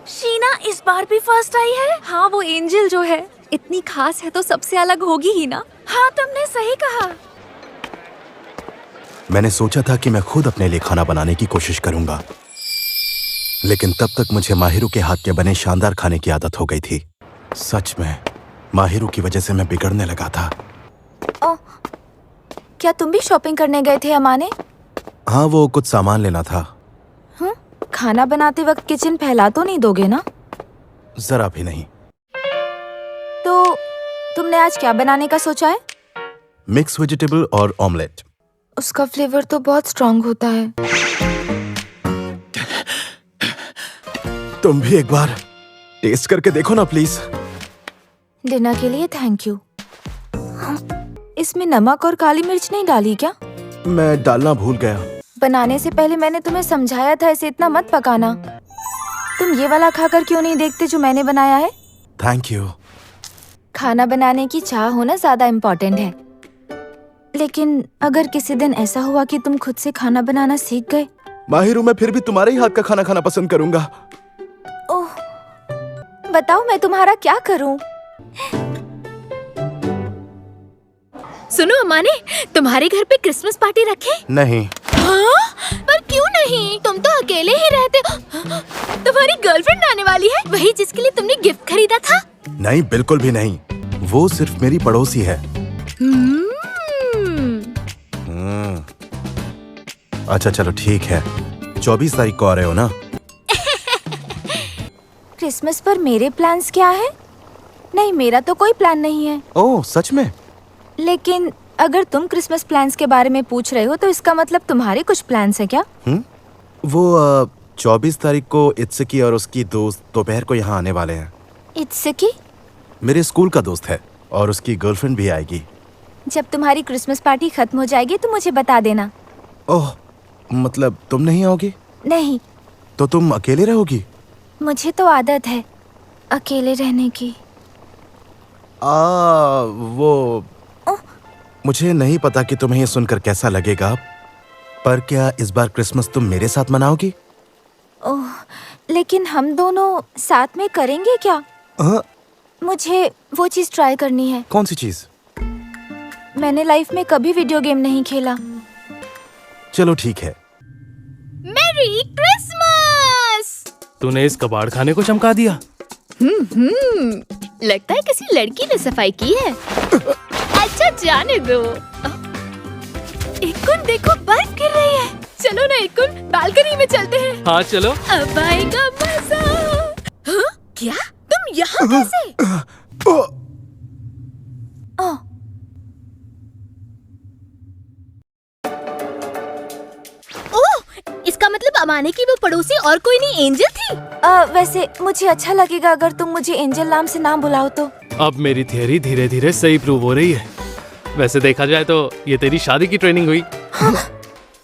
शीना इस बार भी फर्स्ट आई है। हाँ, वो एंजल जो है इतनी खास है तो सबसे अलग होगी ही ना। हाँ, तुमने सही कहा। मैंने सोचा था कि मैं खुद अपने लिए खाना बनाने की कोशिश करूंगा, लेकिन तब तक मुझे माहिरू के हाथ के बने शानदार खाने की आदत हो गई थी। सच में माहिरू की वजह से मैं बिगड़ने लगा था। क्या तुम भी शॉपिंग करने गए थे अमाने? हाँ, वो कुछ सामान लेना था। खाना बनाते वक्त किचन फैला तो नहीं दोगे ना? जरा भी नहीं। तो तुमने आज क्या बनाने का सोचा है? मिक्स वेजिटेबल और ऑमलेट। उसका फ्लेवर तो बहुत स्ट्रॉन्ग होता है। तुम भी एक बार टेस्ट करके देखो ना प्लीज। डिनर के लिए थैंक यू। इसमें नमक और काली मिर्च नहीं डाली क्या? मैं डालना भूल गया। बनाने से पहले मैंने तुम्हें समझाया था इसे इतना मत पकाना। तुम ये वाला खाकर क्यों नहीं देखते जो मैंने बनाया है? Thank you. खाना बनाने की चाह होना ज्यादा इम्पोर्टेंट है, लेकिन अगर किसी दिन ऐसा हुआ कि तुम खुद से खाना बनाना सीख गए। माहिरू, मैं फिर भी तुम्हारे ही हाथ का खाना खाना पसंद करूंगा। ओह, बताओ मैं तुम्हारा क्या करूं? सुनो अमाने, तुम्हारे घर पे क्रिसमस पार्टी रखे? नहीं। हाँ? पर क्यों नहीं, तुम तो अकेले ही रहते हो। तुम्हारी गर्लफ्रेंड आने वाली है, वही जिसके लिए तुमने गिफ्ट खरीदा था। नहीं, बिल्कुल भी नहीं। वो सिर्फ मेरी पड़ोसी है। अच्छा चलो ठीक है, 24 तारीख को आ रहे हो ना? क्रिसमस पर मेरे प्लान्स क्या है? नहीं, मेरा तो कोई प्लान नहीं है। ओह सच में? लेकिन अगर तुम क्रिसमस प्लान्स के बारे में पूछ रहे हो तो इसका मतलब तुम्हारे कुछ प्लान्स हैं क्या? वो 24 तारीख को इत्सकी और उसकी दोस्त दोपहर को यहाँ आने वाले हैं। इत्सकी? मेरे स्कूल का दोस्त है और उसकी गर्लफ्रेंड भी आएगी। जब तुम्हारी क्रिसमस पार्टी खत्म हो जाएगी तो मुझे बता देना। ओह, मतलब तुम नहीं आओगी? नहीं, तो तुम अकेले रहोगी? मुझे तो आदत है अकेले रहने की। वो मुझे नहीं पता कि तुम्हें ये सुनकर कैसा लगेगा, पर क्या इस बार क्रिसमस तुम मेरे साथ मनाओगी? ओह, लेकिन हम दोनों साथ में करेंगे क्या? मुझे वो चीज ट्राई करनी है। कौन सी चीज? मैंने लाइफ में कभी वीडियो गेम नहीं खेला। चलो ठीक है। मेरी क्रिसमस। तूने इस कबाड़ खाने को चमका दिया। लगता है किसी लड़की ने सफाई की है। अच्छा जाने दो। इक्कुन देखो, बर्फ गिर रही है। चलो ना इक्कुन, बालकनी में चलते हैं। हाँ चलो। अब आएगा मजा। हाँ? क्या तुम यहाँ कैसे? ओह, इसका मतलब अमाने की वो पड़ोसी और कोई नहीं एंजल थी। वैसे मुझे अच्छा लगेगा अगर तुम मुझे एंजल नाम से ना बुलाओ तो। अब मेरी थियरी धीरे धीरे सही प्रूव हो रही है। वैसे देखा जाए तो ये तेरी शादी की ट्रेनिंग हुई।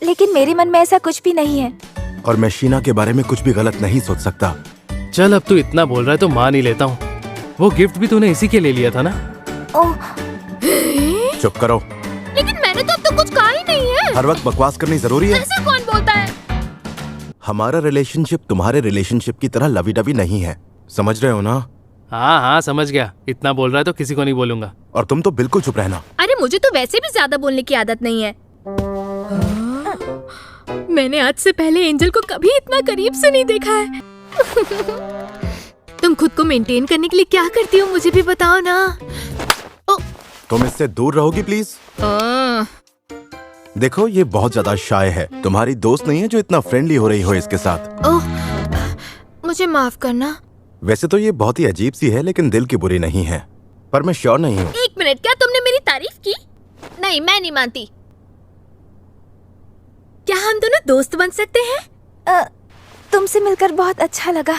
लेकिन मेरे मन में ऐसा कुछ भी नहीं है। और मैं शीना के बारे में कुछ भी गलत नहीं सोच सकता। चल अब तू इतना बोल रहा है तो मान ही लेता हूँ। वो गिफ्ट भी तूने इसी के लिए लिया था ना? ओह, चुप करो। लेकिन मैंने तो अब तक कुछ कहा ही नहीं है। हर वक्त बकवास करनी जरूरी है? ऐसा कौन बोलता है? हमारा रिलेशनशिप तुम्हारे रिलेशनशिप की तरह लवी डवी नहीं है, समझ रहे हो ना? हाँ हाँ समझ गया। इतना बोल रहा है तो किसी को नहीं बोलूंगा। और तुम तो बिल्कुल चुप रहना। अरे मुझे तो वैसे भी ज्यादा बोलने की आदत नहीं है। मैंने आज से पहले एंजल को कभी इतना करीब से नहीं देखा है। तुम खुद को मेंटेन करने के लिए क्या करती हो मुझे भी बताओ ना। तुम इससे दूर रहोगी प्लीज? देखो ये बहुत ज्यादा शाय है, तुम्हारी दोस्त नहीं है जो इतना फ्रेंडली हो रही हो इसके साथ। ओह, मुझे माफ करना। वैसे तो ये बहुत ही अजीब सी है लेकिन दिल की बुरी नहीं है, पर मैं श्योर नहीं हूँ। एक मिनट, क्या तुमने मेरी तारीफ की? नहीं, मैं नहीं मानती। क्या हम दोनों दोस्त बन सकते हैं? तुमसे मिलकर बहुत अच्छा लगा।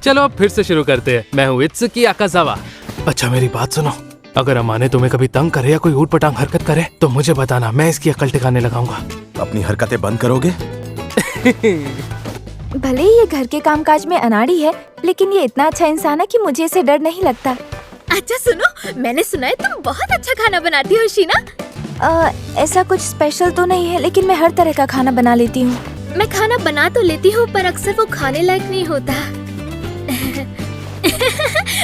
चलो अब फिर से शुरू करते हैं। मैं हूँ इत्सुकी आकाजावा। अच्छा मेरी बात सुनो, अगर अमाने तुम्हें कभी तंग करे या कोई ऊट पटांग हरकत करे तो मुझे बताना, मैं इसकी अकल ठिकाने लगाऊंगा। अपनी हरकतें बंद करोगे? भले ही ये घर के कामकाज में अनाड़ी है, लेकिन ये इतना अच्छा इंसान है कि मुझे इसे डर नहीं लगता। अच्छा सुनो, मैंने सुना है तुम बहुत अच्छा खाना बनाती हो शीना। ऐसा कुछ स्पेशल तो नहीं है, लेकिन मैं हर तरह का खाना बना लेती हूँ। मैं खाना बना तो लेती हूँ पर अक्सर वो खाने लायक नहीं होता।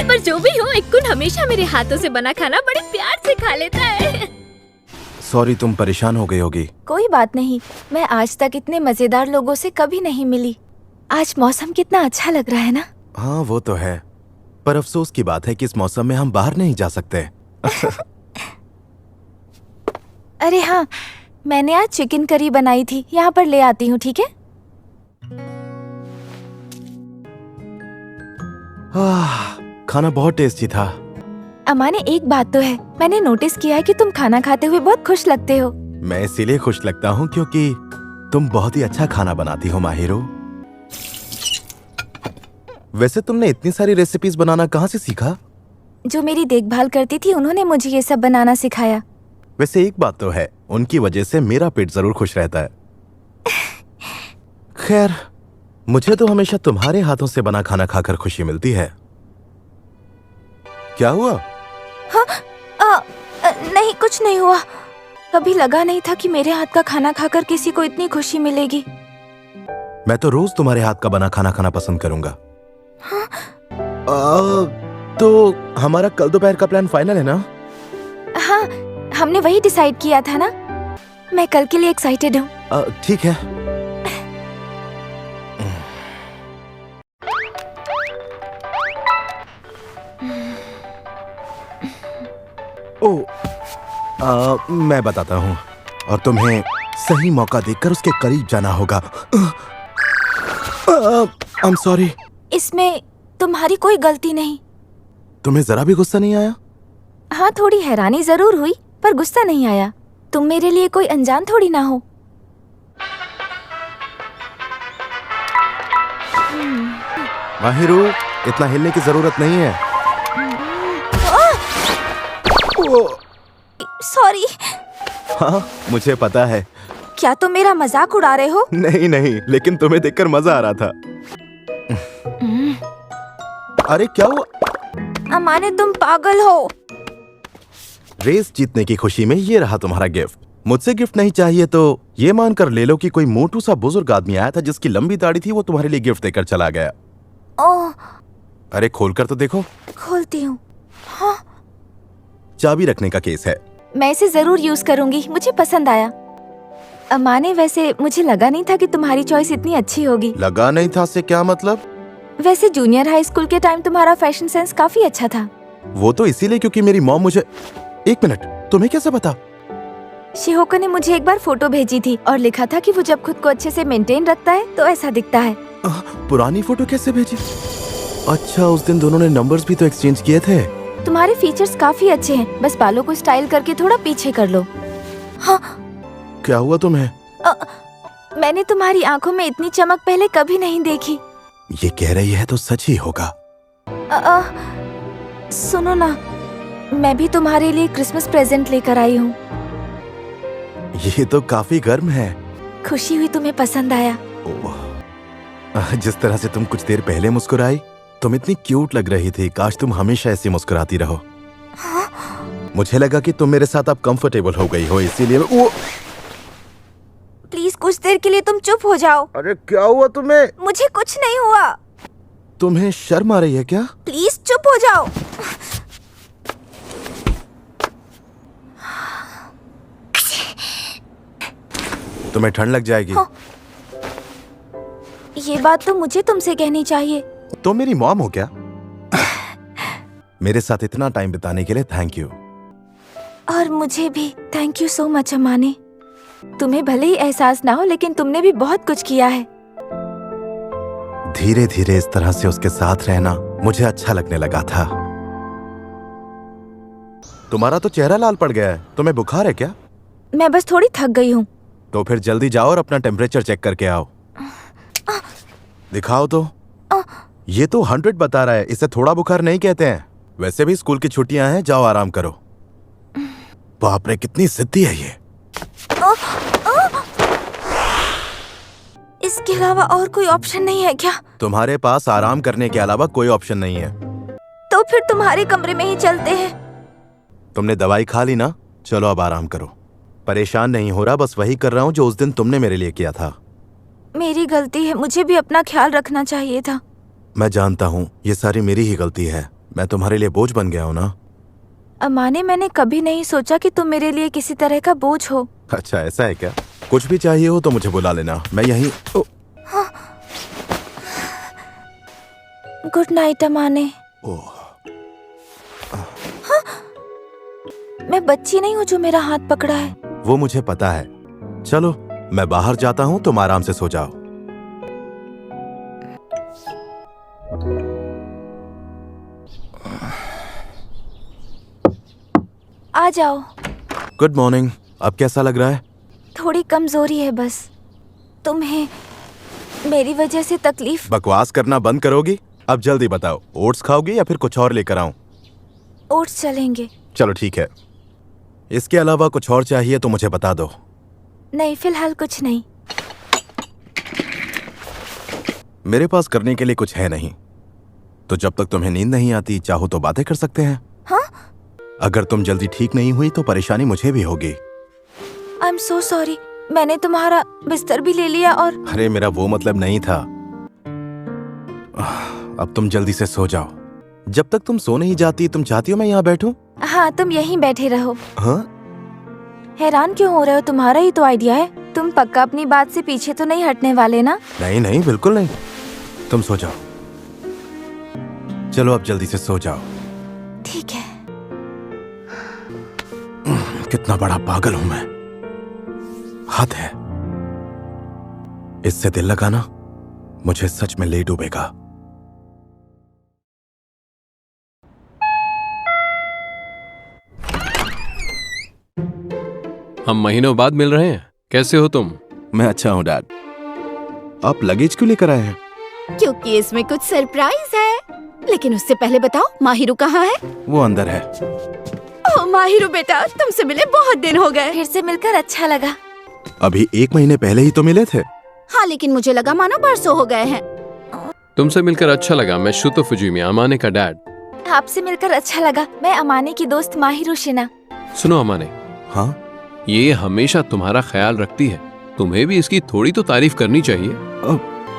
पर जो भी हो, इक्कुन हमेशा मेरे हाथों से बना खाना बड़े प्यार से खा लेता है। सॉरी, तुम परेशान हो गई होगी। कोई बात नहीं, मैं आज तक इतने मजेदार लोगों से कभी नहीं मिली। आज मौसम कितना अच्छा लग रहा है ना? हाँ वो तो है, पर अफसोस की बात है कि इस मौसम में हम बाहर नहीं जा सकते। अरे हाँ, मैंने आज चिकन करी बनाई थी, यहाँ पर ले आती हूँ, ठीक है? खाना बहुत टेस्टी था। अमाने एक बात तो है, मैंने नोटिस किया है कि तुम खाना खाते हुए बहुत खुश लगते हो। मैं इसीलिए खुश लगता हूँ क्योंकि तुम बहुत ही अच्छा खाना बनाती हो माहिरो। वैसे तुमने इतनी सारी रेसिपीज बनाना कहाँ से सीखा? जो मेरी देखभाल करती थी उन्होंने मुझे ये सब बनाना सिखाया। वैसे एक बात तो है, उनकी वजह से मेरा पेट जरूर खुश रहता है। खैर, मुझे तो हमेशा तुम्हारे हाथों से बना खाना खाकर खुशी मिलती है। क्या हुआ? हाँ, नहीं कुछ नहीं हुआ। कभी लगा नहीं था कि मेरे हाथ का खाना खाकर किसी को इतनी खुशी मिलेगी। मैं तो रोज तुम्हारे हाथ का बना खाना खाना पसंद करूंगा। हाँ? तो हमारा कल दोपहर का प्लान फाइनल है ना? हाँ, हमने वही डिसाइड किया था ना। मैं कल के लिए एक्साइटेड हूँ। ठीक है। मैं बताता हूँ और तुम्हें सही मौका देखकर उसके करीब जाना होगा। I am sorry. इसमें तुम्हारी कोई गलती नहीं। तुम्हें जरा भी गुस्सा नहीं आया? हाँ, थोड़ी हैरानी जरूर हुई पर गुस्सा नहीं आया। तुम मेरे लिए कोई अनजान थोड़ी ना हो। माहिरू, इतना हिलने की जरूरत नहीं है। सॉरी। हाँ, मुझे पता है। क्या तुम मेरा मजाक उड़ा रहे हो? नहीं नहीं, लेकिन तुम्हें देखकर मजा आ रहा था। अरे क्या हुआ? अमाने, तुम पागल हो। रेस जीतने की खुशी में ये रहा तुम्हारा गिफ्ट। मुझसे गिफ्ट नहीं चाहिए तो ये मानकर ले लो कि कोई मोटू सा बुजुर्ग आदमी आया था जिसकी लंबी दाढ़ी थी, वो तुम्हारे लिए गिफ्ट देकर चला गया। ओह, अरे खोलकर तो देखो। खोलती हूँ। हाँ, चाबी रखने का केस है। मैं इसे जरूर यूज करूंगी, मुझे पसंद आया। अमाने, वैसे मुझे लगा नहीं था कि तुम्हारी चॉइस इतनी अच्छी होगी। लगा नहीं था से क्या मतलब? वैसे जूनियर हाई स्कूल के टाइम तुम्हारा फैशन सेंस काफी अच्छा था। वो तो इसीलिए क्योंकि मेरी मॉम मुझे। एक मिनट, तुम्हें कैसे पता? शिहोको ने मुझे एक बार फोटो भेजी थी और लिखा था कि वो जब खुद को अच्छे से मेंटेन रखता है तो ऐसा दिखता है। पुरानी फोटो कैसे भेजी? अच्छा, उस दिन दोनों ने नंबर्स भी तो एक्सचेंज किए थे। तुम्हारे फीचर्स काफी अच्छे हैं, बस बालों को स्टाइल करके थोड़ा पीछे कर लो। हाँ, क्या हुआ तुम्हें? मैंने तुम्हारी आंखों में इतनी चमक पहले कभी नहीं देखी। ये कह रही है तो सच ही होगा। सुनो ना, मैं भी तुम्हारे लिए क्रिसमस प्रेजेंट लेकर आई हूँ। ये तो काफी गर्म है। खुशी हुई तुम्हें पसंद आया। जिस तरह से तुम कुछ देर पहले मुस्कुराई, तुम इतनी क्यूट लग रही थी। काश तुम हमेशा ऐसी मुस्कुराती रहो। हाँ? मुझे लगा कि तुम मेरे साथ अब कंफर्टेबल हो गई हो, इसीलिए वो। प्लीज कुछ देर के लिए तुम चुप हो जाओ। अरे क्या हुआ तुम्हें? मुझे कुछ नहीं हुआ। तुम्हें शर्म आ रही है क्या? प्लीज चुप हो जाओ। तुम्हें ठंड लग जाएगी। हाँ। ये बात तो मुझे तुमसे कहनी चाहिए। तुम मेरी मॉम हो क्या? मेरे साथ इतना टाइम बिताने के लिए थैंक यू। और मुझे भी थैंक यू सो मच अमाने। तुम्हें भले ही एहसास ना हो, लेकिन तुमने भी बहुत कुछ किया है। धीरे धीरे इस तरह से उसके साथ रहना मुझे अच्छा लगने लगा था। तुम्हारा तो चेहरा लाल पड़ गया है। तुम्हें बुखार है क्या? मैं बस थोड़ी थक गई हूँ। तो फिर जल्दी जाओ और अपना टेम्परेचर चेक करके आओ। दिखाओ तो। ये तो 100 बता रहा है। इसे थोड़ा बुखार नहीं कहते हैं। वैसे भी स्कूल की छुट्टियां हैं, जाओ आराम करो। बाप रे, कितनी जिद्दी है ये। इसके अलावा और कोई ऑप्शन नहीं है क्या? तुम्हारे पास आराम करने के अलावा कोई ऑप्शन नहीं है। तो फिर तुम्हारे कमरे में ही चलते हैं। तुमने दवाई खा ली ना? चलो अब आराम करो। परेशान नहीं हो रहा, बस वही कर रहा हूँ जो उस दिन तुमने मेरे लिए किया था। मेरी गलती है, मुझे भी अपना ख्याल रखना चाहिए था। मैं जानता हूँ, ये सारी मेरी ही गलती है। मैं तुम्हारे लिए बोझ बन गया हूँ ना। अमाने, मैंने कभी नहीं सोचा कि तुम मेरे लिए किसी तरह का बोझ हो। अच्छा, ऐसा है क्या? कुछ भी चाहिए हो तो मुझे बुला लेना, मैं यहीं। हाँ। गुड नाइट अमाने। हाँ। मैं बच्ची नहीं हूँ जो मेरा हाथ पकड़ा है। वो मुझे पता है। चलो मैं बाहर जाता हूँ, तुम आराम से सो जाओ। आ जाओ। Good morning. अब कैसा लग रहा है? थोड़ी कमजोरी है बस। तुम्हें मेरी वजह से तकलीफ? बकवास करना बंद करोगी? अब जल्दी बताओ, ओट्स खाओगी या फिर कुछ और लेकर आऊं? ओट्स चलेंगे। चलो ठीक है। इसके अलावा कुछ और चाहिए तो मुझे बता दो। नहीं, फिलहाल कुछ नहीं। मेरे पास करने के लिए कुछ है नहीं, तो जब तक तुम्हें नींद नहीं आती, चाहो तो बातें कर सकते हैं। हाँ? अगर तुम जल्दी ठीक नहीं हुई तो परेशानी मुझे भी होगी। I am so sorry. मैंने तुम्हारा बिस्तर भी ले लिया और। अरे मेरा वो मतलब नहीं था। अब तुम जल्दी से सो जाओ। जब तक तुम सो नहीं जाती, तुम चाहती हो मैं यहाँ बैठूं? हाँ, तुम यहीं बैठे रहो। हाँ? हैरान क्यों हो रहे हो? तुम्हारा ही तो आइडिया है। तुम पक्का अपनी बात से पीछे तो नहीं हटने वाले ना? नहीं नहीं, बिल्कुल नहीं। तुम सो जाओ। चलो अब जल्दी से सो जाओ। ठीक है। कितना बड़ा पागल हूं मैं, हद है। इससे दिल लगाना मुझे सच में ले डूबेगा। हम महीनों बाद मिल रहे हैं। कैसे हो तुम? मैं अच्छा हूं डैड। आप लगेज क्यों लेकर आए हैं? क्योंकि इसमें कुछ सरप्राइज है। लेकिन उससे पहले बताओ, माहिरू कहाँ है? वो अंदर है। ओह माहिरू बेटा, तुमसे मिले बहुत दिन हो गए। फिर से मिलकर अच्छा लगा। अभी 1 महीने पहले ही तो मिले थे। हाँ, लेकिन मुझे लगा मानो बरसों हो गए हैं। तुमसे मिलकर अच्छा लगा। मैं शुतो फुजीमिया, अमाने का डैड। आपसे मिलकर अच्छा लगा। मैं अमाने की दोस्त माहिरू शिना। सुनो अमाने, हाँ, ये हमेशा तुम्हारा ख्याल रखती है। तुम्हें भी इसकी थोड़ी तो तारीफ करनी चाहिए।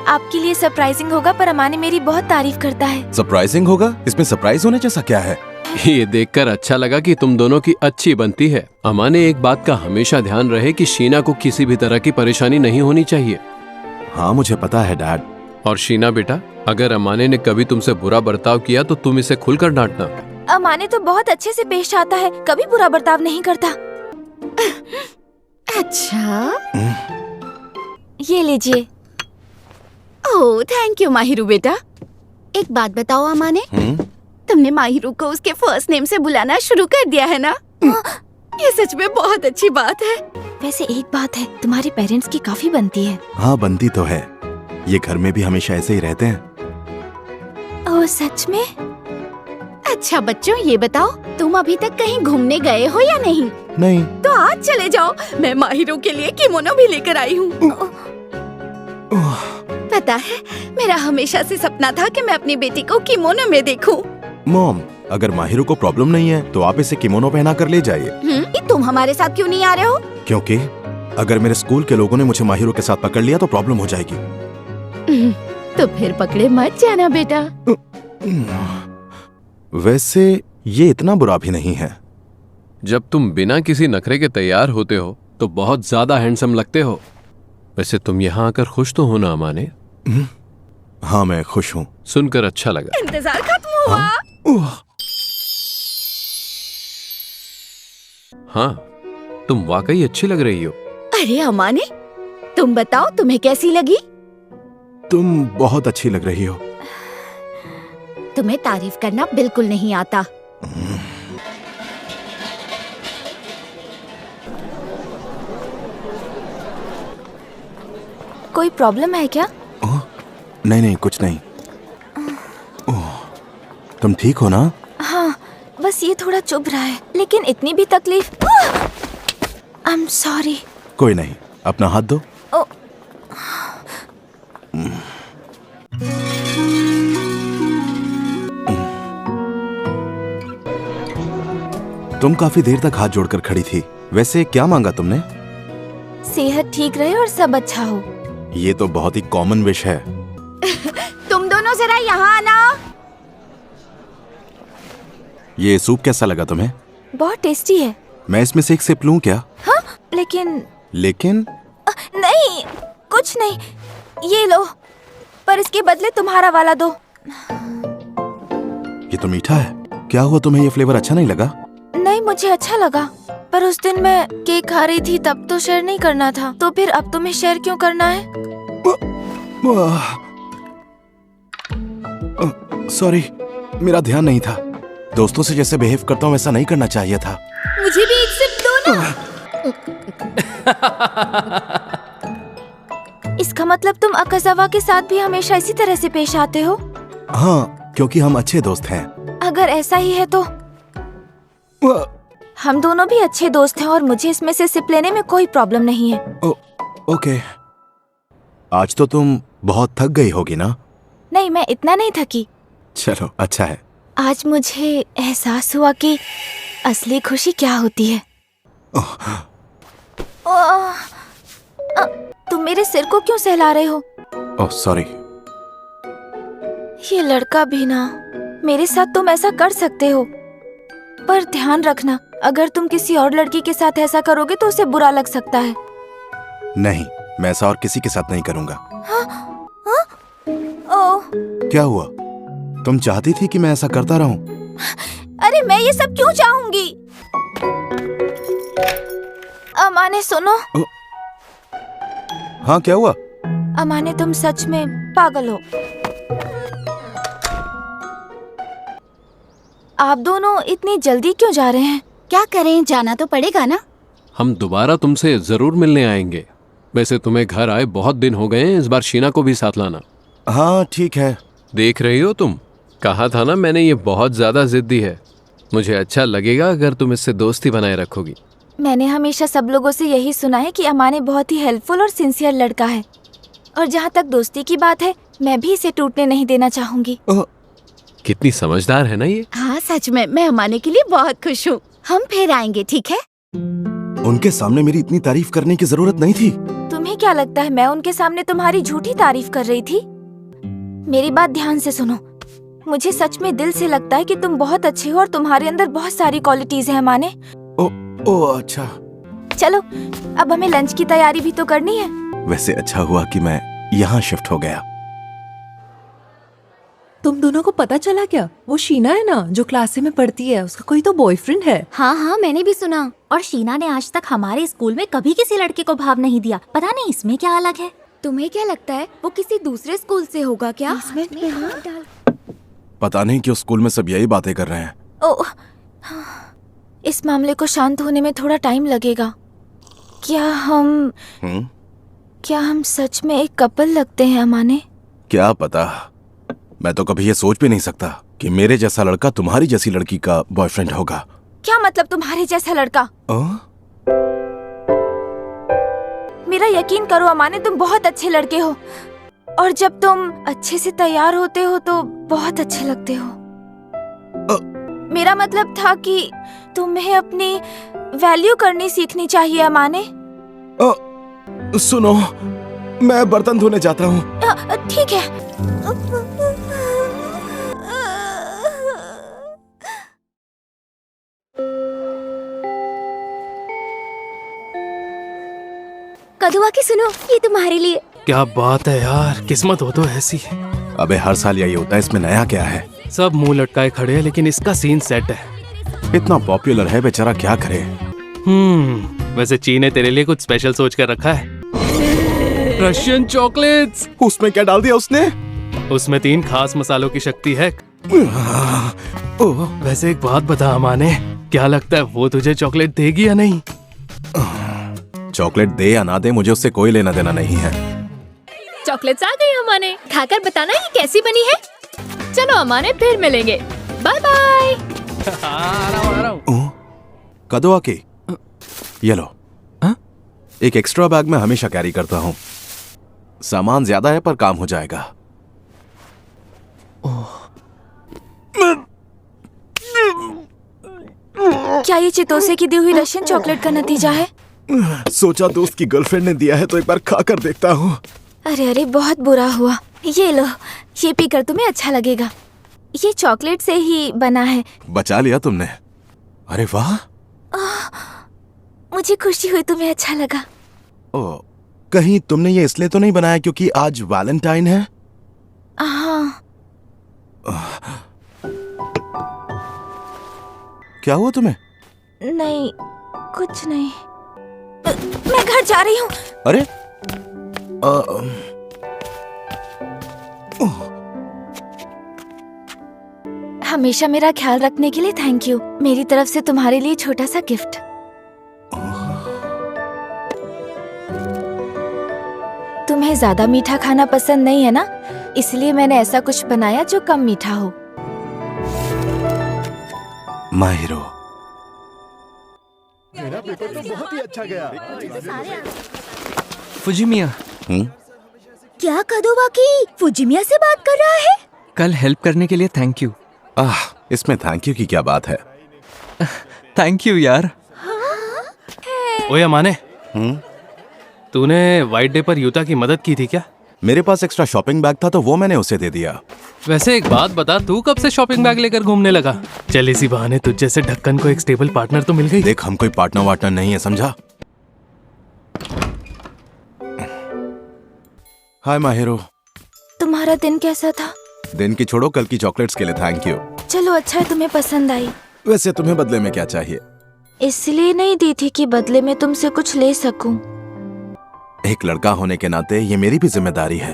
आपके लिए सरप्राइजिंग होगा, पर अमाने मेरी बहुत तारीफ करता है। सरप्राइजिंग होगा? इसमें सरप्राइज होने जैसा क्या है? ये देखकर अच्छा लगा कि तुम दोनों की अच्छी बनती है। अमाने, एक बात का हमेशा ध्यान रहे कि शीना को किसी भी तरह की परेशानी नहीं होनी चाहिए। हाँ मुझे पता है डैड। और शीना बेटा, अगर अमाने ने कभी तुमसे बुरा बर्ताव किया तो तुम इसे खुलकर डांटना। अमाने तो बहुत अच्छे से पेश आता है, कभी बुरा बर्ताव नहीं करता। अच्छा, ये लीजिए। ओह थैंक यू माहिरू बेटा। एक बात बताओ अमाने, तुमने माहिरू को उसके फर्स्ट नेम से बुलाना शुरू कर दिया है ना? ये सच में बहुत अच्छी बात है। वैसे एक बात है, तुम्हारे पेरेंट्स की काफी बनती है। हाँ बनती तो है। ये घर में भी हमेशा ऐसे ही रहते हैं। ओह सच में? अच्छा बच्चों, ये बताओ तुम अभी तक कहीं घूमने गए हो या नहीं? नहीं। तो आज चले जाओ, मैं माहिरू के लिए किमोनो भी लेकर आई हूँ। पता है, मेरा हमेशा से सपना था कि मैं अपनी बेटी को किमोनो में देखूं। मॉम, अगर माहिरू को प्रॉब्लम नहीं है तो आप इसे किमोनो पहना कर ले जाइए। तुम हमारे साथ क्यों नहीं आ रहे हो? क्योंकि अगर मेरे स्कूल के लोगों ने मुझे माहिरू के साथ पकड़ लिया तो प्रॉब्लम हो जाएगी। तो फिर पकड़े मत जाना बेटा। वैसे ये इतना बुरा भी नहीं है। जब तुम बिना किसी नखरे के तैयार होते हो तो बहुत ज्यादा हैंडसम लगते हो। वैसे तुम यहाँ आकर खुश तो हो ना अमाने? हाँ मैं खुश हूँ। सुनकर अच्छा लगा। इंतजार खत्म हुआ। हाँ, तुम वाकई अच्छी लग रही हो। अरे अमाने, तुम बताओ तुम्हें कैसी लगी? तुम बहुत अच्छी लग रही हो। तुम्हें तारीफ करना बिल्कुल नहीं आता। कोई प्रॉब्लम है क्या? नहीं नहीं, कुछ नहीं। तुम ठीक हो ना? हाँ, बस ये थोड़ा चुभ रहा है, लेकिन इतनी भी तकलीफ। I am sorry. कोई नहीं, अपना हाथ दो। तुम काफी देर तक हाथ जोड़कर खड़ी थी। वैसे क्या मांगा तुमने? सेहत ठीक रहे और सब अच्छा हो। ये तो बहुत ही कॉमन विश है। तुम दोनों जरा यहाँ आना। ये सूप कैसा लगा तुम्हें? बहुत टेस्टी है। मैं इसमें से एक सिप लूं क्या? हाँ, लेकिन नहीं, कुछ नहीं, ये लो, पर इसके बदले तुम्हारा वाला दो। ये तो मीठा है। क्या हुआ, तुम्हें ये फ्लेवर अच्छा नहीं लगा? नहीं, मुझे अच्छा लगा, पर उस दिन मैं केक खा रही थी, तब तो शेयर नहीं करना था। तो फिर अब तुम्हें शेयर क्यों करना है? सॉरी, मेरा ध्यान नहीं था। दोस्तों से जैसे बिहेव करता हूँ वैसा नहीं करना चाहिए था। मुझे भी एक सिप दो ना। इसका मतलब तुम अकाज़ावा के साथ भी हमेशा इसी तरह से पेश आते हो? हाँ, क्योंकि हम अच्छे दोस्त हैं। अगर ऐसा ही है तो हम दोनों भी अच्छे दोस्त हैं और मुझे इसमें से सिप लेने में कोई प्रॉब्लम नहीं है। ओके। आज तो तुम बहुत थक गई होगी ना? नहीं, मैं इतना नहीं थकी। चलो अच्छा है। आज मुझे एहसास हुआ कि असली खुशी क्या होती है। तुम मेरे सिर को क्यों सहला रहे हो? Oh sorry. ये लड़का भी ना, मेरे साथ तुम ऐसा कर सकते हो? पर ध्यान रखना, अगर तुम किसी और लड़की के साथ ऐसा करोगे तो उसे बुरा लग सकता है। नहीं, मैं ऐसा और किसी के साथ नहीं करूंगा। ओह, क्या हुआ? तुम चाहती थी कि मैं ऐसा करता रहूं? अरे मैं ये सब क्यों चाहूंगी? अमाने सुनो। हाँ, क्या हुआ? अमाने, तुम सच में पागल हो। आप दोनों इतनी जल्दी क्यों जा रहे हैं? क्या करें, जाना तो पड़ेगा ना। हम दोबारा तुमसे जरूर मिलने आएंगे। वैसे तुम्हें घर आए बहुत दिन हो गए हैं, इस बार शीना को भी साथ लाना। हाँ ठीक है। देख रही हो तुम, कहा था ना मैंने, ये बहुत ज्यादा जिद्दी है। मुझे अच्छा लगेगा अगर तुम इससे दोस्ती बनाए रखोगी। मैंने हमेशा सब लोगों से यही सुना है कि अमाने बहुत ही हेल्पफुल और सिंसियर लड़का है, और जहाँ तक दोस्ती की बात है, मैं भी इसे टूटने नहीं देना चाहूंगी। कितनी समझदार है ना ये। हाँ सच में, मैं अमाने के लिए बहुत खुश हूँ। हम फिर आएंगे, ठीक है? उनके सामने मेरी इतनी तारीफ करने की जरूरत नहीं थी। तुम्हें क्या लगता है मैं उनके सामने तुम्हारी झूठी तारीफ कर रही थी? मेरी बात ध्यान से सुनो। मुझे सच में दिल से लगता है कि तुम बहुत अच्छे हो और तुम्हारे अंदर बहुत सारी क्वालिटीज हैं अमाने। ओ अच्छा। चलो, अब हमें लंच की तैयारी भी तो करनी है। वैसे अच्छा हुआ कि मैं यहाँ शिफ्ट हो गया। तुम दोनों को पता चला क्या? वो शीना है ना, जो क्लास में पढ़ती है, उसका कोई तो बॉयफ्रेंड है। हाँ हाँ, मैंने भी सुना। और शीना ने आज तक हमारे स्कूल में कभी किसी लड़के को भाव नहीं दिया। पता नहीं इसमें क्या अलग है। तुम्हें क्या लगता है वो किसी दूसरे स्कूल से होगा क्या? पता नहीं क्यों स्कूल में सब यही बातें कर रहे हैं। ओह, इस मामले को शांत होने में थोड़ा टाइम लगेगा। क्या हम सच में एक कपल लगते हैं अमाने? क्या पता, मैं तो कभी ये सोच भी नहीं सकता कि मेरे जैसा लड़का तुम्हारी जैसी लड़की का बॉयफ्रेंड होगा। क्या मतलब तुम्हारे जैसा लड़का? मेरा यकीन करो अमाने, तुम बहुत अच्छे लड़के हो, और जब तुम अच्छे से तैयार होते हो तो बहुत अच्छे लगते हो। मेरा मतलब था कि तुम्हें अपनी वैल्यू करनी सीखनी चाहिए अमाने। सुनो, मैं बर्तन धोने जाता हूँ। ठीक है। कदुआ की सुनो, ये तुम्हारे लिए। क्या बात है यार, किस्मत हो तो ऐसी। अबे हर साल यही होता है, इसमें नया क्या है? सब मुंह लटकाए खड़े हैं, लेकिन इसका सीन सेट है। इतना पॉपुलर है, बेचारा क्या करे। वैसे ची ने तेरे लिए कुछ स्पेशल सोच कर रखा है। Russian chocolates. उसमें क्या डाल दिया उसने? उसमें 3 खास मसालों की शक्ति है। वैसे एक बात बता अमाने, क्या लगता है वो तुझे चॉकलेट देगी या नहीं? चॉकलेट दे या ना दे, मुझे उससे कोई लेना देना नहीं है। चॉकलेट्स आ गई अमाने, खाकर बताना ये कैसी बनी है। चलो अमाने, फिर मिलेंगे। Bye bye. आ रहा हूँ। कदुआ की, ये लो। एक एक्स्ट्रा बैग में हमेशा कैरी करता हूँ। सामान ज्यादा है पर काम हो जाएगा। क्या ये चितोसे की दी हुई रशियन चॉकलेट का नतीजा है? सोचा दोस्त की गर्लफ्रेंड ने दिया है तो एक बार खा कर देखता हूँ। अरे अरे, बहुत बुरा हुआ। ये लो, ये पीकर तुम्हें अच्छा लगेगा। ये चॉकलेट से ही बना है। बचा लिया तुमने। अरे वाह। मुझे खुशी हुई तुम्हें अच्छा लगा। कहीं तुमने ये इसलिए तो नहीं बनाया क्योंकि आज वैलेंटाइन है? हाँ। क्या हुआ तुम्हें? नहीं, कुछ नहीं। मैं घर जा रही हूँ। अरे हमेशा मेरा ख्याल रखने के लिए थैंक यू। मेरी तरफ से तुम्हारे लिए छोटा सा गिफ्ट। तुम्हें ज्यादा मीठा खाना पसंद नहीं है ना, इसलिए मैंने ऐसा कुछ बनाया जो कम मीठा हो। माहिरो, मेरा पेपर तो बहुत ही अच्छा गया। फुजिमिया, क्या कदुआ की फुजिमिया से बात कर रहा है? कल हेल्प करने के लिए थैंक यू। इसमें थैंक यू की क्या बात है? थैंक यू यार। ओए अमाने, तूने वाइट डे पर यूता की मदद की थी क्या? मेरे पास एक्स्ट्रा शॉपिंग बैग था तो वो मैंने उसे दे दिया। वैसे एक बात बता, तू कब से शॉपिंग बैग लेकर घूमने लगा? चल इसी बहाने तुझ जैसे ढक्कन को एक स्टेबल पार्टनर तो मिल गई। देख, हम कोई पार्टनर वार्टनर नहीं है, समझा? हाय माहिरो। तुम्हारा दिन कैसा था? दिन की छोड़ो, कल की चॉकलेट्स के लिए थैंक यू। चलो अच्छा है तुम्हें पसंद आई। वैसे तुम्हें बदले में क्या चाहिए? इसलिए नहीं दी थी कि बदले में तुमसे कुछ ले सकूं। एक लड़का होने के नाते ये मेरी भी जिम्मेदारी है।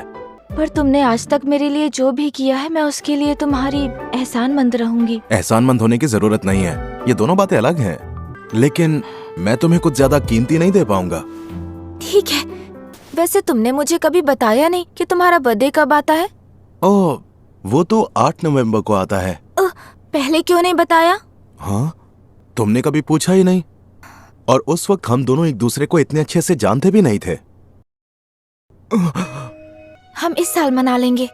पर तुमने आज तक मेरे लिए जो भी किया है मैं उसके लिए तुम्हारी एहसानमंद रहूंगी। एहसानमंद होने की जरूरत नहीं है, ये दोनों बातें अलग हैं। लेकिन मैं तुम्हें कुछ ज्यादा कीमती नहीं दे पाऊंगा। ठीक है। वैसे तुमने मुझे कभी बताया नहीं कि तुम्हारा बर्थडे कब आता है? ओह, वो तो 8 नवंबर को आता है। पहले क्यों नहीं बताया? हाँ, तुमने कभी पूछा ही नहीं। और उस वक्त हम दोनों एक दूसरे को इतने अच्छे से जानते भी नहीं थे। हम इस साल मना लेंगे।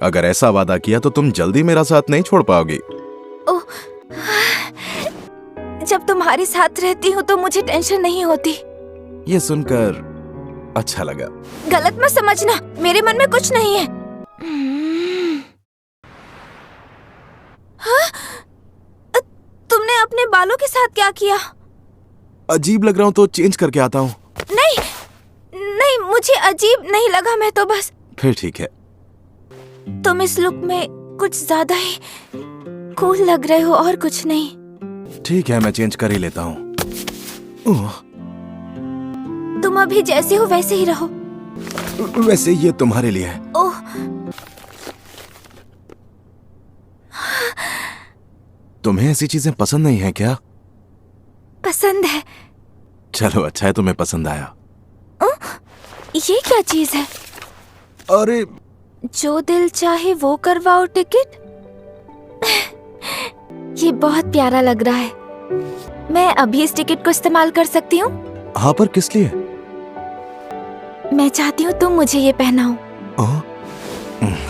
अगर ऐसा वादा किया तो तुम जल्दी मेरा साथ नहीं छोड़ पाओगी। ओह, जब तुम्हारे साथ रहती हूँ तो मुझे टेंशन नहीं होती। ये सुनकर अच्छा लगा। गलत मत समझना, मेरे मन में कुछ नहीं है। हाँ? तुमने अपने बालों के साथ क्या किया? अजीब लग रहा हूँ तो चेंज करके आता हूँ। नहीं नहीं, मुझे अजीब नहीं लगा, मैं तो बस। फिर ठीक है। तुम इस लुक में कुछ ज्यादा ही कूल लग रहे हो और कुछ नहीं। ठीक है, मैं चेंज कर ही लेता हूँ। तुम अभी जैसे हो वैसे ही रहो। वैसे ये तुम्हारे लिए है। ओह, तुम्हें ऐसी चीजें पसंद नहीं है क्या? पसंद है। चलो अच्छा है तुम्हें पसंद आया। ये क्या चीज है? अरे, जो दिल चाहे वो करवाओ टिकट। ये बहुत प्यारा लग रहा है। मैं अभी इस टिकट को इस्तेमाल कर सकती हूँ? हाँ, पर किस लिए? मैं चाहती हूँ तुम मुझे ये पहनाओ।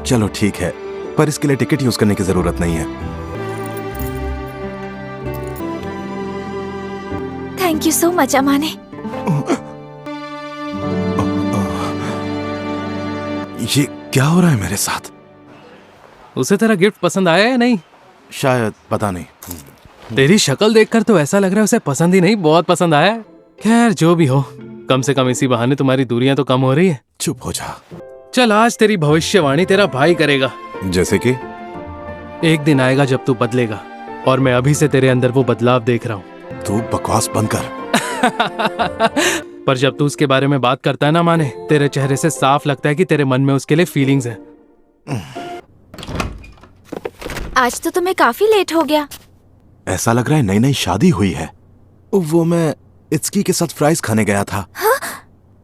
चलो ठीक है, पर इसके लिए टिकट यूज करने की जरूरत नहीं है। थैंक यू सो मच अमाने। ये क्या हो रहा है मेरे साथ? उसे तेरा गिफ्ट पसंद आया या नहीं? शायद, पता नहीं। तेरी शक्ल देखकर तो ऐसा लग रहा है उसे पसंद ही नहीं, बहुत पसंद आया है। खैर जो भी हो, कम से कम इसी बहाने तुम्हारी दूरियां तो कम हो रही है। चुप हो जा। चल, आज तेरी भविष्यवाणी तेरा भाई करेगा। जैसे कि? एक दिन आएगा जब तू बदलेगा, और मैं अभी से तेरे अंदर वो बदलाव देख रहा हूँ। तू बकवास बंद कर। पर जब तू उसके बारे में बात करता है ना माने, तेरे चेहरे से साफ लगता है कि तेरे मन में उसके लिए फीलिंग्स हैं। आज तो तुम्हें काफी लेट हो गया। ऐसा लग रहा है नई नई शादी हुई है। वो मैं इत्सकी के साथ फ्राइज खाने गया था। हाँ?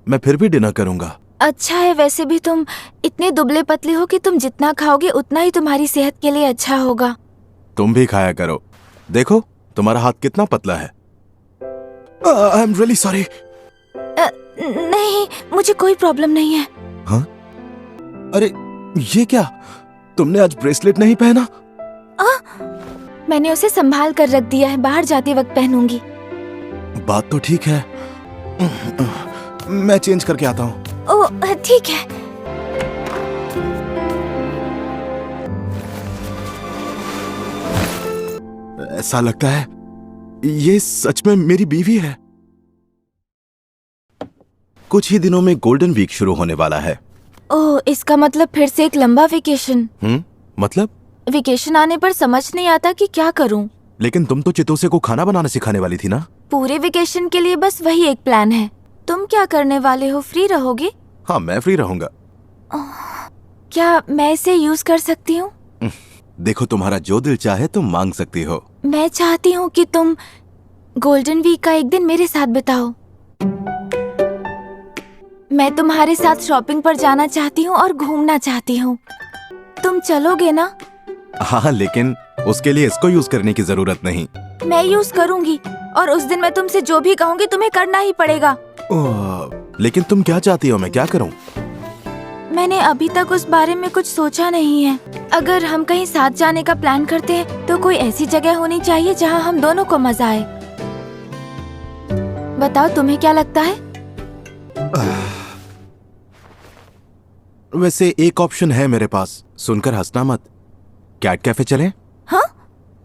मैं फिर भी डिनर करूंगा। अच्छा है, वैसे भी तुम इतने दुबले पतले हो कि तुम जितना खाओगे उतना ही तुम्हारी सेहत के लिए अच्छा होगा। तुम भी खाया करो। देखो तुम्हारा हाथ कितना पतला है। I am really sorry. नहीं, मुझे कोई प्रॉब्लम नहीं है। हाँ? अरे ये क्या, तुमने आज ब्रेसलेट नहीं पहना? मैंने उसे संभाल कर रख दिया है, बाहर जाते वक्त पहनूंगी। बात तो ठीक है, मैं चेंज करके आता हूँ। ओह ठीक है। ऐसा लगता है ये सच में मेरी बीवी है। कुछ ही दिनों में गोल्डन वीक शुरू होने वाला है। ओह, इसका मतलब फिर से एक लंबा वेकेशन। मतलब? वेकेशन आने पर समझ नहीं आता कि क्या करूं। लेकिन तुम तो चितोसे को खाना बनाना सिखाने वाली थी ना? पूरे वेकेशन के लिए बस वही एक प्लान है। तुम क्या करने वाले हो? फ्री रहोगे? हाँ, मैं फ्री रहूंगा। क्या मैं इसे यूज कर सकती हूँ? देखो, तुम्हारा जो दिल चाहे तुम मांग सकती हो। मैं चाहती हूँ कि तुम गोल्डन वीक का एक दिन मेरे साथ बिताओ। मैं तुम्हारे साथ शॉपिंग पर जाना चाहती हूँ और घूमना चाहती हूँ। तुम चलोगे ना? हाँ, लेकिन उसके लिए इसको यूज करने की जरूरत नहीं। मैं यूज करूंगी, और उस दिन मैं तुमसे जो भी कहूंगी तुम्हें करना ही पड़ेगा। लेकिन तुम क्या चाहती हो मैं क्या करूं? मैंने अभी तक उस बारे में कुछ सोचा नहीं है। अगर हम कहीं साथ जाने का प्लान करते हैं तो कोई ऐसी जगह होनी चाहिए जहां हम दोनों को मजा आए। बताओ तुम्हें क्या लगता है? वैसे एक ऑप्शन है मेरे पास, सुनकर हंसना मत। कैट कैफे चलें? हाँ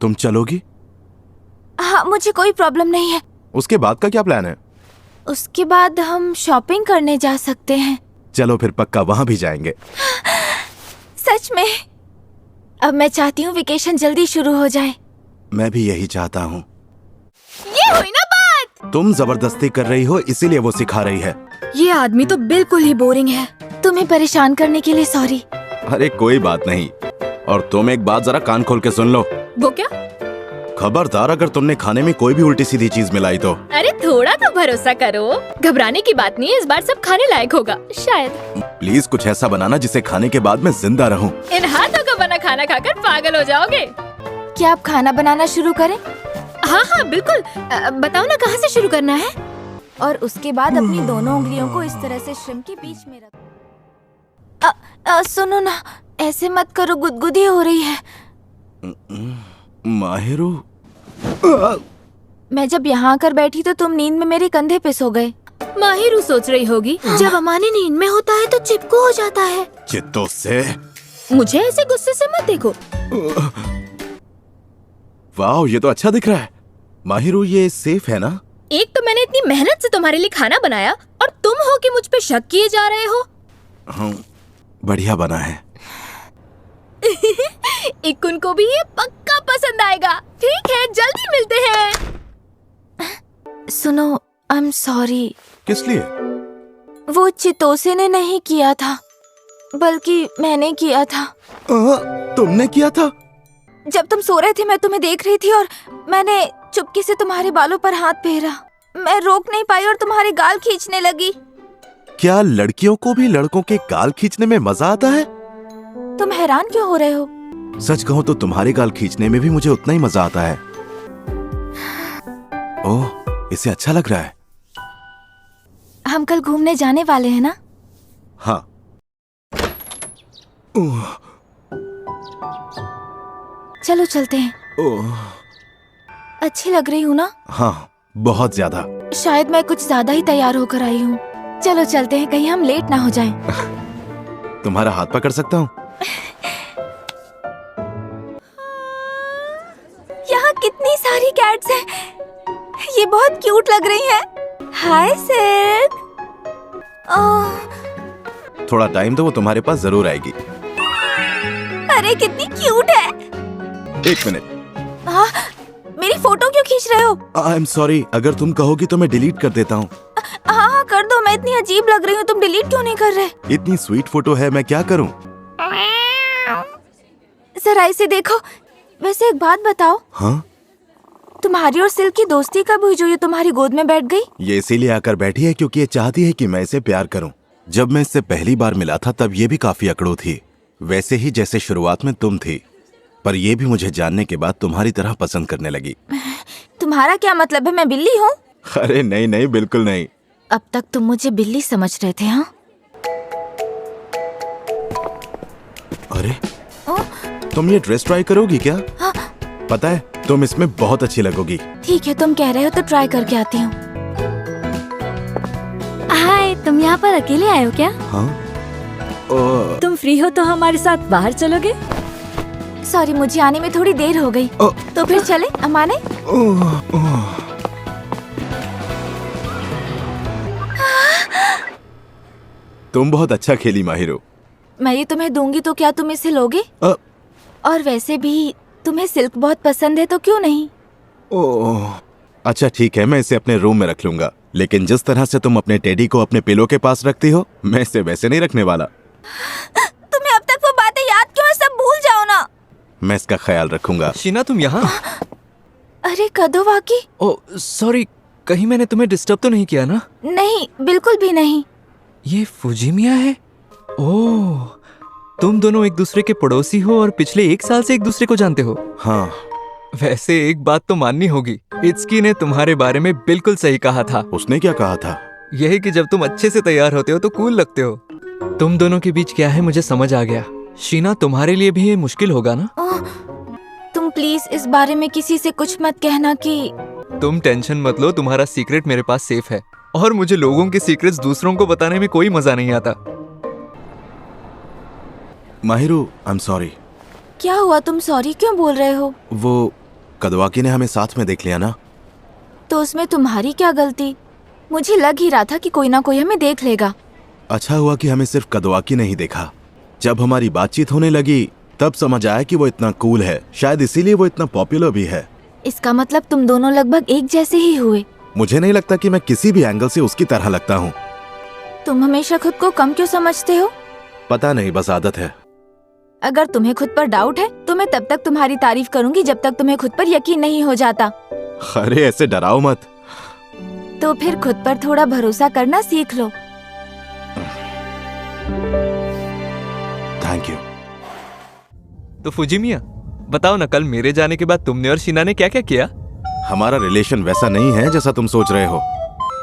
तुम चलोगी? हाँ, मुझे कोई प्रॉब्लम नहीं है। उसके बाद का क्या प्लान है? उसके बाद हम शॉपिंग करने जा सकते हैं। चलो फिर पक्का वहां भी जाएंगे। सच में? अब मैं चाहती हूँ वेकेशन जल्दी शुरू हो जाए। मैं भी यही चाहता हूँ। ये हुई ना बात। तुम जबरदस्ती कर रही हो इसीलिए वो सिखा रही है। ये आदमी तो बिल्कुल ही बोरिंग है। तुम्हें परेशान करने के लिए सॉरी। अरे कोई बात नहीं। और तुम एक बात जरा कान खोल के सुन लो। वो क्या? खबरदार अगर तुमने खाने में कोई भी उल्टी सीधी चीज मिलाई तो। अरे थोड़ा तो भरोसा करो, घबराने की बात नहीं है, इस बार सब खाने लायक होगा शायद। प्लीज कुछ ऐसा बनाना जिसे खाने के बाद मैं जिंदा रहूं। इन हाथों का बना खाना खाकर पागल हो जाओगे। क्या आप खाना बनाना शुरू करें? हाँ हाँ बिल्कुल। बताओ ना कहाँ से शुरू करना है? और उसके बाद अपनी दोनों उंगलियों को इस तरह से श्रिम्प के बीच में रख। सुनो ना, ऐसे मत करो, गुदगुदी हो रही है। माहिरू, मैं जब यहाँ आकर बैठी तो तुम नींद में मेरे कंधे पे सो गए। माहिरू सोच रही होगी जब अमाने नींद में होता है तो चिपकू हो जाता है। चित्तों से। मुझे ऐसे गुस्से से मत देखो। वाह, ये तो अच्छा दिख रहा है। माहिरू, ये सेफ है ना? एक तो मैंने इतनी मेहनत से तुम्हारे लिए खाना बनाया और तुम हो कि मुझ पे शक किए जा रहे हो। हाँ, बढ़िया बना है। इकुन को भी ये पक्का पसंद आएगा। ठीक है, जल्दी मिलते हैं। सुनो, आई एम सॉरी। किस लिए? वो चितोसे ने नहीं किया था, बल्कि मैंने किया था। तुमने किया था? जब तुम सो रहे थे मैं तुम्हें देख रही थी और मैंने चुपके से तुम्हारे बालों पर हाथ फेरा। मैं रोक नहीं पाई और तुम्हारे गाल खींचने लगी। क्या लड़कियों को भी लड़कों के गाल खींचने में मजा आता है? तुम हैरान क्यों हो रहे हो? सच कहूं तो तुम्हारे गाल खींचने में भी मुझे उतना ही मजा आता है। ओह, इसे अच्छा लग रहा है। हम कल घूमने जाने वाले हैं ना? हाँ। चलो चलते हैं। अच्छी लग रही हूँ ना? हाँ, बहुत ज्यादा। शायद मैं कुछ ज्यादा ही तैयार होकर आई हूँ। चलो चलते हैं, कहीं हम लेट ना हो जाएं। तुम्हारा हाथ पकड़ सकता हूँ? यहाँ कितनी सारी कैट्स हैं। ये बहुत क्यूट लग रही हैं। हाय सिल्क। थोड़ा टाइम दो, वो तुम्हारे पास जरूर आएगी। अरे कितनी क्यूट है। एक मिनट। हाँ, मेरी फोटो क्यों खींच रहे हो? आई एम सॉरी, अगर तुम कहोगी तो मैं डिलीट कर देता हूँ। हाँ कर दो, मैं इतनी अजीब लग रही हूँ, तुम डिलीट क्यों नहीं कर रहे? इतनी स्वीट फोटो है, मैं क्या करूँ? जरा इसे देखो। वैसे एक बात बताओ। हाँ? तुम्हारी और सिल्क की दोस्ती कब हुई जो ये तुम्हारी गोद में बैठ गई? ये इसीलिए आकर बैठी है क्योंकि ये चाहती है कि मैं इसे प्यार करूं। जब मैं इससे पहली बार मिला था तब ये भी काफी अकड़ू थी, वैसे ही जैसे शुरुआत में तुम थी, पर ये भी मुझे जानने के बाद तुम्हारी तरह पसंद करने लगी। तुम्हारा क्या मतलब है, मैं बिल्ली हूँ? अरे नहीं नहीं, बिल्कुल नहीं। अब तक तुम मुझे बिल्ली समझ रहे थे, हाँ? अरे तुम ये ड्रेस ट्राई करोगी क्या? हाँ। पता है तुम इसमें बहुत अच्छी लगोगी। ठीक है, तुम कह रहे हो तो ट्राई करके आती हूँ। हाय, तुम यहाँ पर अकेले आए हो क्या? हाँ। तुम फ्री हो तो हमारे साथ बाहर चलोगे? सॉरी, मुझे आने में थोड़ी देर हो गई। तो फिर चले अमाने? तुम बहुत अच्छा खेली माहिरो। मैं ये तुम्हें दूंगी तो क्या तुम इसे लोगे? और वैसे भी तुम्हें सिल्क बहुत पसंद है तो क्यों नहीं? ओह, अच्छा ठीक है, मैं इसे अपने रूम में रख लूंगा, लेकिन जिस तरह से तुम अपने टेडी को अपने पिलो के पास रखती हो, मैं इसे वैसे नहीं रखने वाला। तुम्हें अब तक वो बातें याद क्यों है? सब भूल जाओ ना। मैं इसका ख्याल रखूंगा। शीना, तुम यहाँ? अरे कदोवाकी। ओ सॉरी, कहीं मैंने तुम्हें डिस्टर्ब तो नहीं किया ना? नहीं, बिल्कुल भी नहीं। ये फुजिमिया है? ओह, तुम दोनों एक दूसरे के पड़ोसी हो और पिछले 1 साल से एक दूसरे को जानते हो। हाँ। वैसे एक बात तो माननी होगी, इत्सुकी ने तुम्हारे बारे में बिल्कुल सही कहा था। उसने क्या कहा था? यही कि जब तुम अच्छे से तैयार होते हो तो कूल लगते हो। तुम दोनों के बीच क्या है मुझे समझ आ गया। शीना, तुम्हारे लिए भी ये मुश्किल होगा ना? तुम प्लीज इस बारे में किसी से कुछ मत कहना कि... तुम टेंशन मत लो, तुम्हारा सीक्रेट मेरे पास सेफ है और मुझे लोगों के सीक्रेट्स दूसरों को बताने में कोई मजा नहीं आता। Mahiru, I am sorry. क्या हुआ? तुम सॉरी क्यों बोल रहे हो? वो कदवाकी ने हमें साथ में देख लिया ना। तो उसमें तुम्हारी क्या गलती? मुझे लग ही रहा था कि कोई ना कोई हमें देख लेगा। अच्छा हुआ कि हमें सिर्फ कदवाकी नहीं देखा। जब हमारी बातचीत होने लगी तब समझ आया कि वो इतना कूल है, शायद इसीलिए वो इतना पॉपुलर भी है। इसका मतलब तुम दोनों लगभग एक जैसे ही हुए। मुझे नहीं लगता कि मैं किसी भी एंगल से उसकी तरह लगता हूँ। तुम हमेशा खुद को कम क्यों समझते हो? पता नहीं, बस आदत है। अगर तुम्हें खुद पर डाउट है तो मैं तब तक तुम्हारी तारीफ करूंगी जब तक तुम्हें खुद पर यकीन नहीं हो जाता। अरे ऐसे डराओ मत। तो फिर खुद पर थोड़ा भरोसा करना सीख लो। Thank you. तो फुजिमिया, बताओ ना, कल मेरे जाने के बाद तुमने और शीना ने क्या क्या किया? हमारा रिलेशन वैसा नहीं है जैसा तुम सोच रहे हो।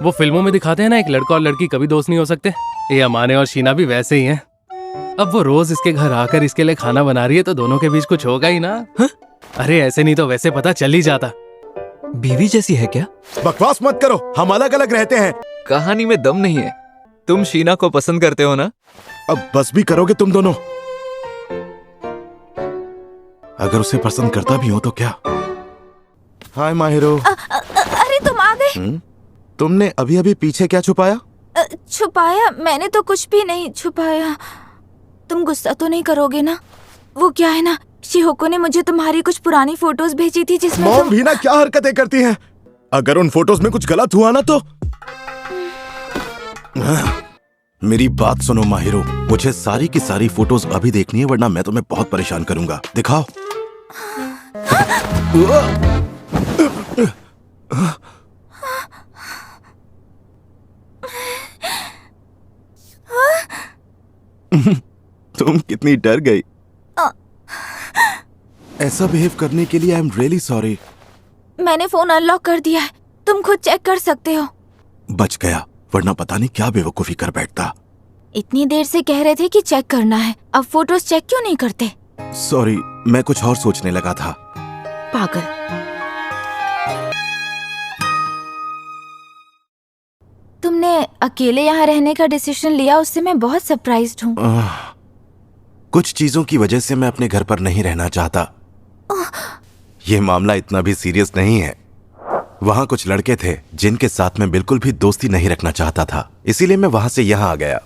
वो फिल्मों में दिखाते हैं ना, एक लड़का और लड़की कभी दोस्त नहीं हो सकते। ये अमाने और शीना भी वैसे ही हैं। अब वो रोज इसके घर आकर इसके लिए खाना बना रही है तो दोनों के बीच कुछ होगा ही ना। हा? अरे ऐसे नहीं तो वैसे पता चल ही जाता। बीवी जैसी है क्या? बकवास मत करो, हम अलग अलग रहते हैं। कहानी में दम नहीं है। तुम शीना को पसंद करते हो ना? अब बस भी करोगे तुम दोनों? अगर उसे पसंद करता भी हो तो क्या? हाय माहिरो। अरे तुम आ गए। तुमने अभी अभी पीछे क्या छुपाया? छुपाया? मैंने तो कुछ भी नहीं छुपाया। तुम गुस्सा तो नहीं करोगे ना? वो क्या है ना, शिहोको ने मुझे तुम्हारी कुछ पुरानी फोटोज भेजी थी जिसमें मॉम भी ना क्या हरकतें करती हैं। अगर उन फोटोज में कुछ गलत हुआ ना तो। मेरी बात सुनो माहिरो, मुझे सारी की सारी फोटोज अभी देखनी है वरना मैं तुम्हें बहुत परेशान करूंगा। दिखाओ। तुम कितनी डर गई। ऐसा बिहेव करने के लिए आई एम रियली सॉरी। मैंने फोन अनलॉक कर दिया है, तुम खुद चेक कर सकते हो। बच गया, वरना पता नहीं क्या बेवकूफी कर बैठता। इतनी देर से कह रहे थे कि चेक करना है, अब फोटोज चेक क्यों नहीं करते? सॉरी, मैं कुछ और सोचने लगा था। पागल। तुमने अकेले यहाँ रहने का डिसीजन लिया, उससे मैं बहुत सरप्राइज्ड हूँ। कुछ चीजों की वजह से मैं अपने घर पर नहीं रहना चाहता। ये मामला इतना भी सीरियस नहीं है। वहाँ कुछ लड़के थे जिनके साथ मैं बिल्कुल भी दोस्ती नहीं रखना चाहता था, इसीलिए मैं वहाँ से यहाँ आ गया।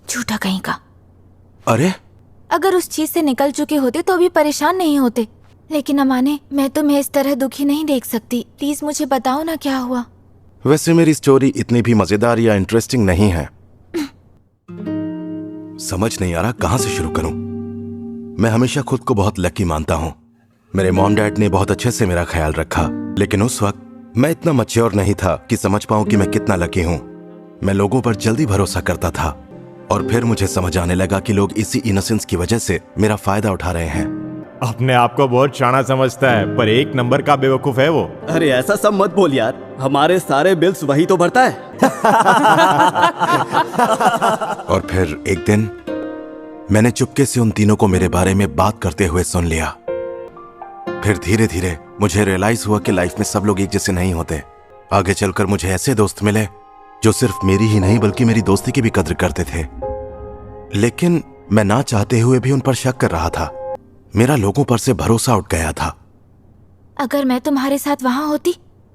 झूठा कहीं का। अरे अगर उस चीज से निकल चुके होते तो भी परेशान नहीं होते। लेकिन अमाने, मैं तुम्हें इस तरह दुखी नहीं देख सकती। प्लीज मुझे बताओ ना क्या हुआ। वैसे मेरी स्टोरी इतनी भी मजेदार या इंटरेस्टिंग नहीं है। समझ नहीं आ रहा कहाँ से शुरू करूं। मैं हमेशा खुद को बहुत लकी मानता हूं। मेरे मॉम डैड ने बहुत अच्छे से मेरा ख्याल रखा, लेकिन उस वक्त मैं इतना मैच्योर नहीं था कि समझ पाऊं कि मैं कितना लकी हूं। मैं लोगों पर जल्दी भरोसा करता था और फिर मुझे समझ आने लगा कि लोग इसी इनोसेंस की वजह से मेरा फायदा उठा रहे हैं। अपने आप को बहुत शाना समझता है, पर एक नंबर का बेवकूफ है वो। अरे ऐसा सब मत बोल यार, हमारे सारे बिल्स वही तो भरता है। और फिर एक दिन मैंने चुपके से उन तीनों को मेरे बारे में बात करते हुए सुन लिया। फिर धीरे धीरे मुझे रियलाइज हुआ कि लाइफ में सब लोग एक जैसे नहीं होते। आगे चलकर मुझे ऐसे दोस्त मिले जो सिर्फ मेरी ही नहीं बल्कि मेरी दोस्ती की भी कद्र करते थे। लेकिन मैं ना चाहते हुए भी उन पर शक कर रहा था। मेरा लोगों पर से भरोसा उठ गया था। अगर मैं तुम्हारे साथ वहां होती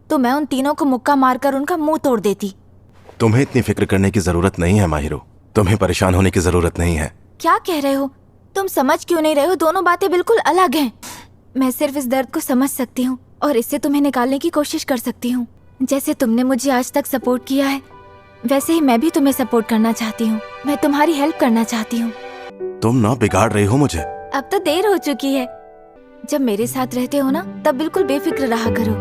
तो मैं उन तीनों को मुक्का मारकर उनका मुंह तोड़ देती। तुम्हें इतनी फिक्र करने की जरूरत नहीं है माहिरो। तुम्हें परेशान होने की जरूरत नहीं है। क्या कह रहे हो? तुम समझ क्यों नहीं रहे हो? दोनों बातें बिल्कुल अलग हैं। मैं सिर्फ इस दर्द को समझ सकती हूँ और इससे तुम्हें निकालने की कोशिश कर सकती हूँ। जैसे तुमने मुझे आज तक सपोर्ट किया है, वैसे ही मैं भी तुम्हें सपोर्ट करना चाहती हूँ। मैं तुम्हारी हेल्प करना चाहती हूँ। तुम ना बिगाड़ रही हो मुझे। अब तो देर हो चुकी है। जब मेरे साथ रहते हो ना, तब बिल्कुल बेफिक्र रहा करो।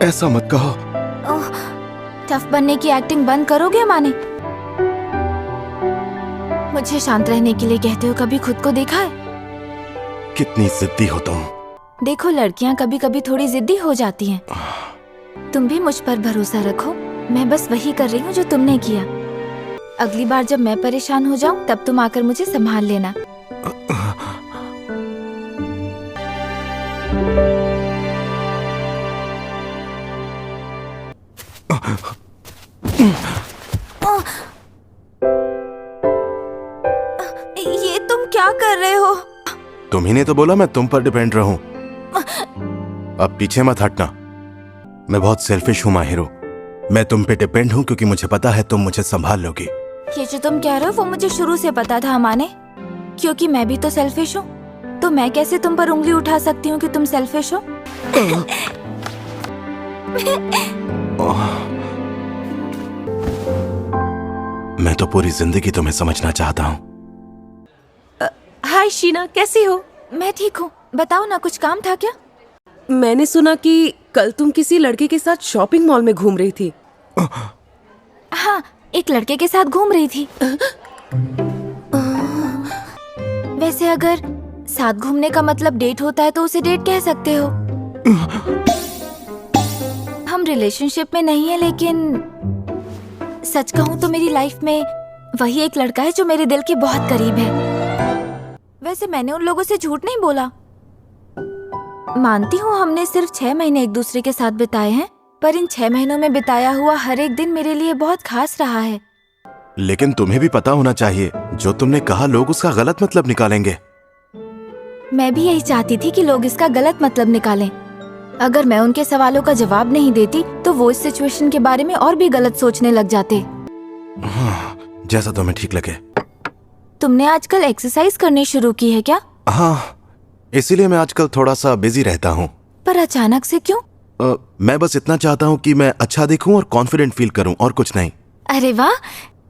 ऐसा मत कहो। टफ बनने की एक्टिंग बंद करोगे माने? मुझे शांत रहने के लिए कहते हो, कभी खुद को देखा है? कितनी जिद्दी हो तुम। देखो, लड़कियां कभी कभी थोड़ी जिद्दी हो जाती हैं। तुम भी मुझ पर भरोसा रखो। मैं बस वही कर रही हूँ जो तुमने किया। अगली बार जब मैं परेशान हो जाऊं तब तुम आकर मुझे संभाल लेना। तुम्ही ने तो बोला मैं तुम पर डिपेंड रहूं। अब पीछे मत हटना। मैं बहुत सेल्फिश हूं माहिरो। मैं तुम पे डिपेंड हूं क्योंकि मुझे पता है तुम मुझे संभाल लोगी। ये जो तुम कह रहे हो वो मुझे शुरू से पता था अमाने, क्योंकि मैं भी तो सेल्फिश हूँ। तो मैं कैसे तुम पर उंगली उठा सकती हूँ कि तुम सेल्फिश हो? मैं तो पूरी जिंदगी तुम्हें समझना चाहता हूँ। हाय शीना, कैसी हो? मैं ठीक हूँ। बताओ ना, कुछ काम था क्या? मैंने सुना कि कल तुम किसी लड़के के साथ शॉपिंग मॉल में घूम रही थी। हाँ, एक लड़के के साथ घूम रही थी। वैसे अगर साथ घूमने का मतलब डेट होता है तो उसे डेट कह सकते हो। हम रिलेशनशिप में नहीं है, लेकिन सच कहूँ तो मेरी लाइफ में वही एक लड़का है जो मेरे दिल के बहुत करीब है। वैसे मैंने उन लोगों से झूठ नहीं बोला। मानती हूँ हमने सिर्फ 6 महीने एक दूसरे के साथ बिताए हैं, पर इन 6 महीनों में बिताया हुआ हर एक दिन मेरे लिए बहुत खास रहा है। लेकिन तुम्हें भी पता होना चाहिए, जो तुमने कहा लोग उसका गलत मतलब निकालेंगे। मैं भी यही चाहती थी कि लोग इसका गलत मतलब निकालें। अगर मैं उनके सवालों का जवाब नहीं देती तो वो इस सिचुएशन के बारे में और भी गलत सोचने लग जाते। हाँ, जैसा तुम्हें ठीक लगे। तुमने आजकल एक्सरसाइज करनी शुरू की है क्या? हाँ, इसीलिए मैं आजकल थोड़ा सा बिजी रहता हूँ। पर अचानक से क्यों? मैं बस इतना चाहता हूँ कि मैं अच्छा दिखूं और कॉन्फिडेंट फील करूं, और कुछ नहीं। अरे वाह,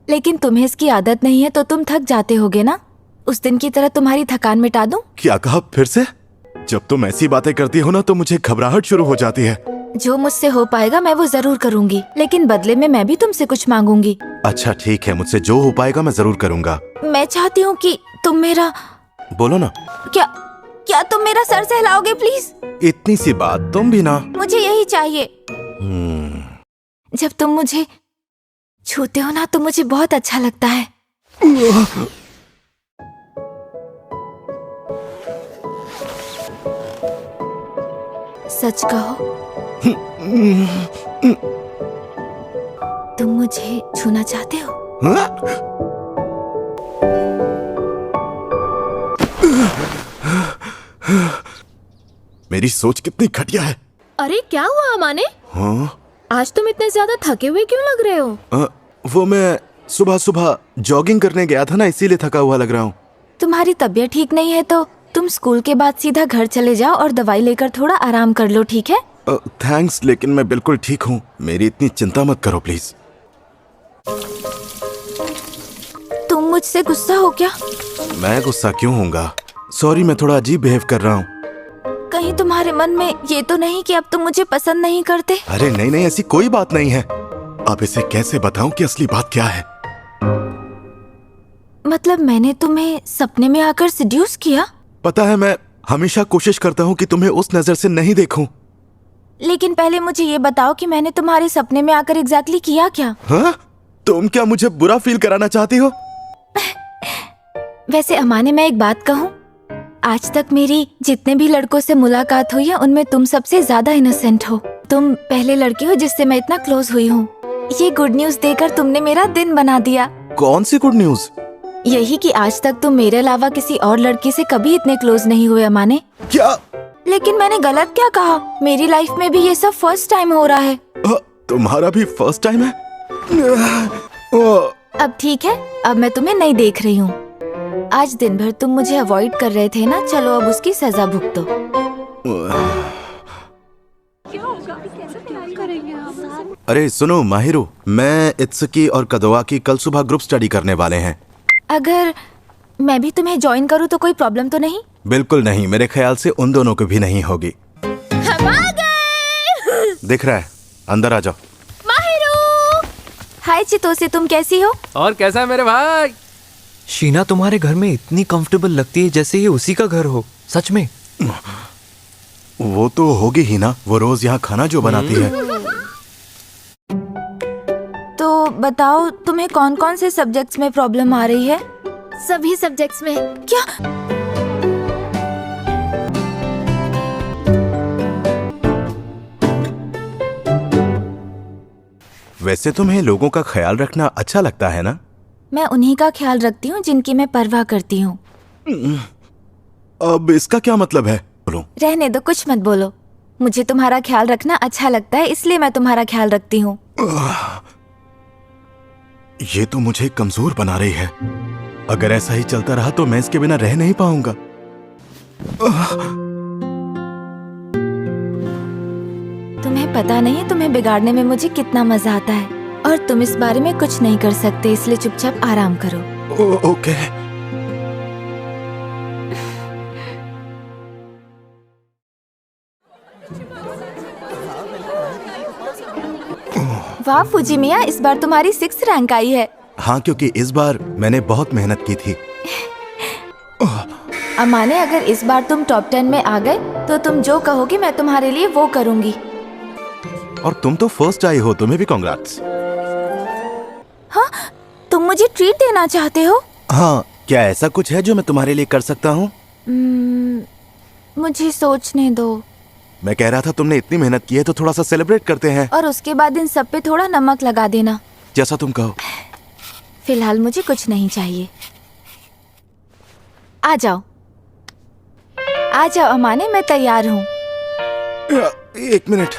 लेकिन तुम्हें इसकी आदत नहीं है तो तुम थक जाते होगे ना। उस दिन की तरह तुम्हारी थकान मिटा दूं? क्या कहा फिर से? जब तुम ऐसी बातें करती हो ना तो मुझे घबराहट शुरू हो जाती है। जो मुझसे हो पाएगा मैं वो जरूर करूंगी, लेकिन बदले में मैं भी तुमसे कुछ मांगूंगी। अच्छा ठीक है, मुझसे जो हो पाएगा मैं जरूर करूंगा। मैं चाहती हूँ कि तुम मेरा... बोलो ना। क्या तुम मेरा सर सहलाओगे प्लीज? इतनी सी बात, तुम भी ना। मुझे यही चाहिए। जब तुम मुझे छूते हो ना तो मुझे बहुत अच्छा लगता है। सच कहो, तुम मुझे छूना चाहते हो? मेरी सोच कितनी घटिया है। अरे क्या हुआ अमाने? हाँ? आज तुम इतने ज्यादा थके हुए क्यों लग रहे हो? वो मैं सुबह सुबह जॉगिंग करने गया था ना, इसीलिए थका हुआ लग रहा हूँ। तुम्हारी तबीयत ठीक नहीं है तो तुम स्कूल के बाद सीधा घर चले जाओ और दवाई लेकर थोड़ा आराम कर लो, ठीक है? थैंक्स, लेकिन मैं बिल्कुल ठीक हूँ। मेरी इतनी चिंता मत करो प्लीज। तुम मुझसे गुस्सा हो क्या? मैं गुस्सा क्यों होऊंगा? सॉरी, मैं थोड़ा अजीब बिहेव कर रहा हूँ। कहीं तुम्हारे मन में ये तो नहीं कि अब तुम मुझे पसंद नहीं करते? अरे नहीं नहीं, ऐसी कोई बात नहीं है। अब इसे कैसे बताऊं कि असली बात क्या है? मतलब मैंने तुम्हें सपने में आकर सेड्यूस किया? पता है, मैं हमेशा कोशिश करता हूँ कि तुम्हें उस नजर से नहीं देखूं। लेकिन पहले मुझे ये बताओ कि मैंने तुम्हारे सपने में आकर एग्जैक्टली किया क्या? हाँ? तुम क्या मुझे बुरा फील कराना चाहती हो? वैसे अमाने, मैं एक बात कहूँ, आज तक मेरी जितने भी लड़कों से मुलाकात हुई है उनमें तुम सबसे ज्यादा इनोसेंट हो। तुम पहले लड़की हो जिससे मैं इतना क्लोज हुई हूँ। ये गुड न्यूज देकर तुमने मेरा दिन बना दिया। कौन सी गुड न्यूज? यही कि आज तक तुम मेरे अलावा किसी और लड़की से कभी इतने क्लोज नहीं हुए अमाने। क्या? लेकिन मैंने गलत क्या कहा? मेरी लाइफ में भी ये सब फर्स्ट टाइम हो रहा है। तुम्हारा भी फर्स्ट टाइम है? अब ठीक है, अब मैं तुम्हें नहीं देख रही हूँ। आज दिन भर तुम मुझे अवॉइड कर रहे थे ना, चलो अब उसकी सजा भुगतो। अरे सुनो माहिरू, मैं इत्सुकी और कदवाकी कल सुबह ग्रुप स्टडी करने वाले हैं। अगर मैं भी तुम्हें ज्वाइन करूँ तो कोई प्रॉब्लम तो नहीं? बिल्कुल नहीं, मेरे ख्याल से उन दोनों को भी नहीं होगी। हम आ गए। दिख रहा है, अंदर आ जाओ। माहिरू! हाय चितोसे, तुम कैसी हो? और कैसा है मेरे भाई? शीना तुम्हारे घर में इतनी कंफर्टेबल लगती है जैसे ये उसी का घर हो। सच में? वो तो होगी ही ना, वो रोज यहाँ खाना जो बनाती है। तो बताओ, तुम्हें कौन कौन से सब्जेक्ट्स में प्रॉब्लम आ रही है? सभी सब्जेक्ट्स में। क्या? वैसे तुम्हें लोगों का ख्याल रखना अच्छा लगता है ना? मैं उन्हीं का ख्याल रखती हूँ जिनकी मैं परवाह करती हूँ। अब इसका क्या मतलब है? बोलो। रहने दो, कुछ मत बोलो। मुझे तुम्हारा ख्याल रखना अच्छा लगता है, इसलिए मैं तुम्हारा ख्याल रखती हूँ। ये तो मुझे कमजोर बना रही है। अगर ऐसा ही चलता रहा तो मैं इसके बिना रह नहीं पाऊंगा। तुम्हें पता नहीं तुम्हें बिगाड़ने में मुझे कितना मजा आता है, और तुम इस बारे में कुछ नहीं कर सकते, इसलिए चुपचाप आराम करो। ओके। वाह फुजिमिया, इस बार तुम्हारी 6 रैंक आई है। हाँ, क्योंकि इस बार मैंने बहुत मेहनत की थी। अमाने, अगर इस बार तुम टॉप 10 में आ गए तो तुम जो कहोगे मैं तुम्हारे लिए वो करूंगी। और तुम तो फर्स्ट आई हो, तुम्हें भी कांग्रेट्स। हाँ, तुम मुझे ट्रीट देना चाहते हो? हाँ, क्या ऐसा कुछ है जो मैं तुम्हारे लिए कर सकता हूँ? मुझे सोचने दो। मैं कह रहा था तुमने इतनी मेहनत की है तो थोड़ा सा सेलिब्रेट करते हैं। और उसके बाद इन सब पे थोड़ा नमक लगा देना। जैसा तुम कहो। फिलहाल मुझे कुछ नहीं चाहिए। आ जाओ, आ जाओ अमाने, मैं तैयार हूँ। एक मिनट।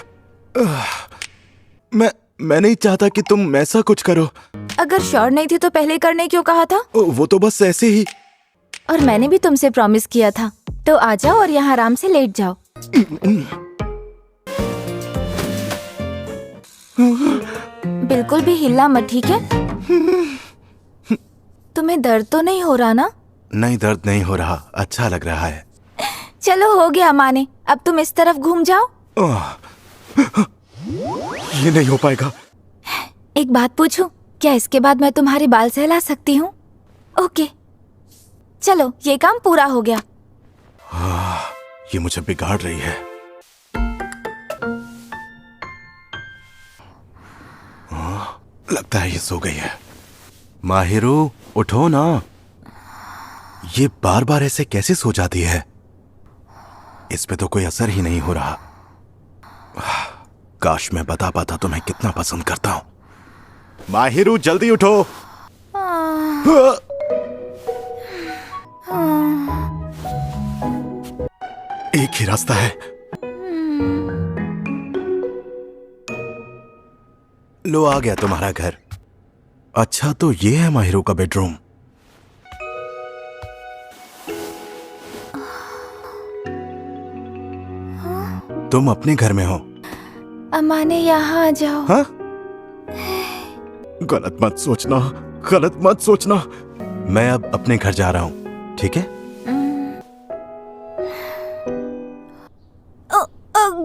मैं नहीं चाहता कि तुम ऐसा कुछ करो। अगर श्योर नहीं थी तो पहले करने क्यों कहा था? वो तो बस ऐसे ही। और मैंने भी तुमसे प्रॉमिस किया था, तो आ जाओ और यहाँ आराम से लेट जाओ। बिल्कुल भी हिलना मत, ठीक है? तुम्हें दर्द तो नहीं हो रहा ना? नहीं, दर्द नहीं हो रहा, अच्छा लग रहा है। चलो हो गया माने, अब तुम इस तरफ घूम जाओ। ये नहीं हो पाएगा। एक बात पूछूं? क्या इसके बाद मैं तुम्हारे बाल सहला सकती हूँ? ओके, चलो ये काम पूरा हो गया। ये मुझे बिगाड़ रही है। लगता है ये सो गई है। माहिरू, उठो ना। ये बार बार ऐसे कैसे सो जाती है? इस पे तो कोई असर ही नहीं हो रहा। काश मैं बता पाता तो मैं कितना पसंद करता हूं। माहिरू, जल्दी उठो। एक ही रास्ता है। लो, आ गया तुम्हारा घर। अच्छा, तो ये है माहिरू का बेडरूम। तुम अपने घर में हो। अमाने, यहाँ आ जाओ। हाँ? गलत मत सोचना, गलत मत सोचना। मैं अब अपने घर जा रहा हूँ, ठीक है?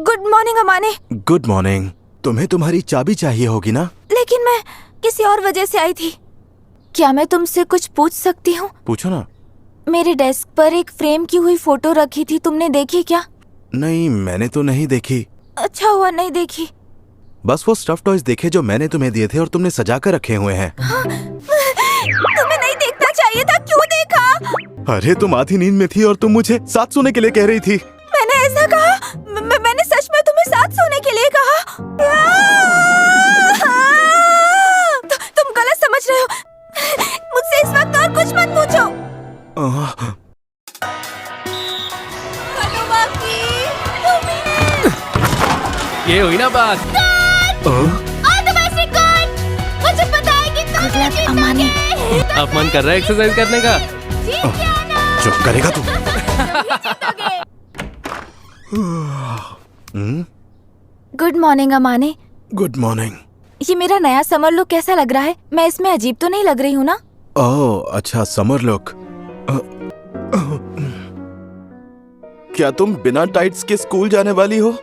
Good morning Amane. Good morning. तुम्हें तुम्हारी चाबी चाहिए होगी ना? लेकिन मैं किसी और वजह से आई थी। क्या मैं तुमसे कुछ पूछ सकती हूँ? पूछो ना। मेरे डेस्क पर एक फ्रेम की हुई फोटो रखी थी, तुमने देखी क्या? नहीं, मैंने तो नहीं देखी। अच्छा हुआ नहीं देखी। बस वो स्टफ टॉयज देखे जो मैंने तुम्हें दिए थे और तुमने सजा कर रखे हुए हैं। हाँ? तुम्हें नहीं देखना चाहिए था, क्यों देखा? अरे, तुम आधी नींद में थी और तुम मुझे साथ सोने के लिए कह रही थी। मैंने ऐसा कहा? मैंने सच में तुम्हें साथ सोने के लिए कहा? तुम गलत समझ रहे हो। मुझसे इस वक्त और कुछ मत पूछो। ये हुई ना बात। मुझे पता है कि तुम मुझे अमाने, अब मन कर रहा है एक्सरसाइज करने का। चुप करेगा तू? Good morning Amane. Good morning. ये मेरा नया समर लुक कैसा लग रहा है? मैं इसमें अजीब तो नहीं लग रही हूँ ना? ओह, अच्छा, समर लुक। क्या तुम बिना टाइट्स के स्कूल जाने वाली हो?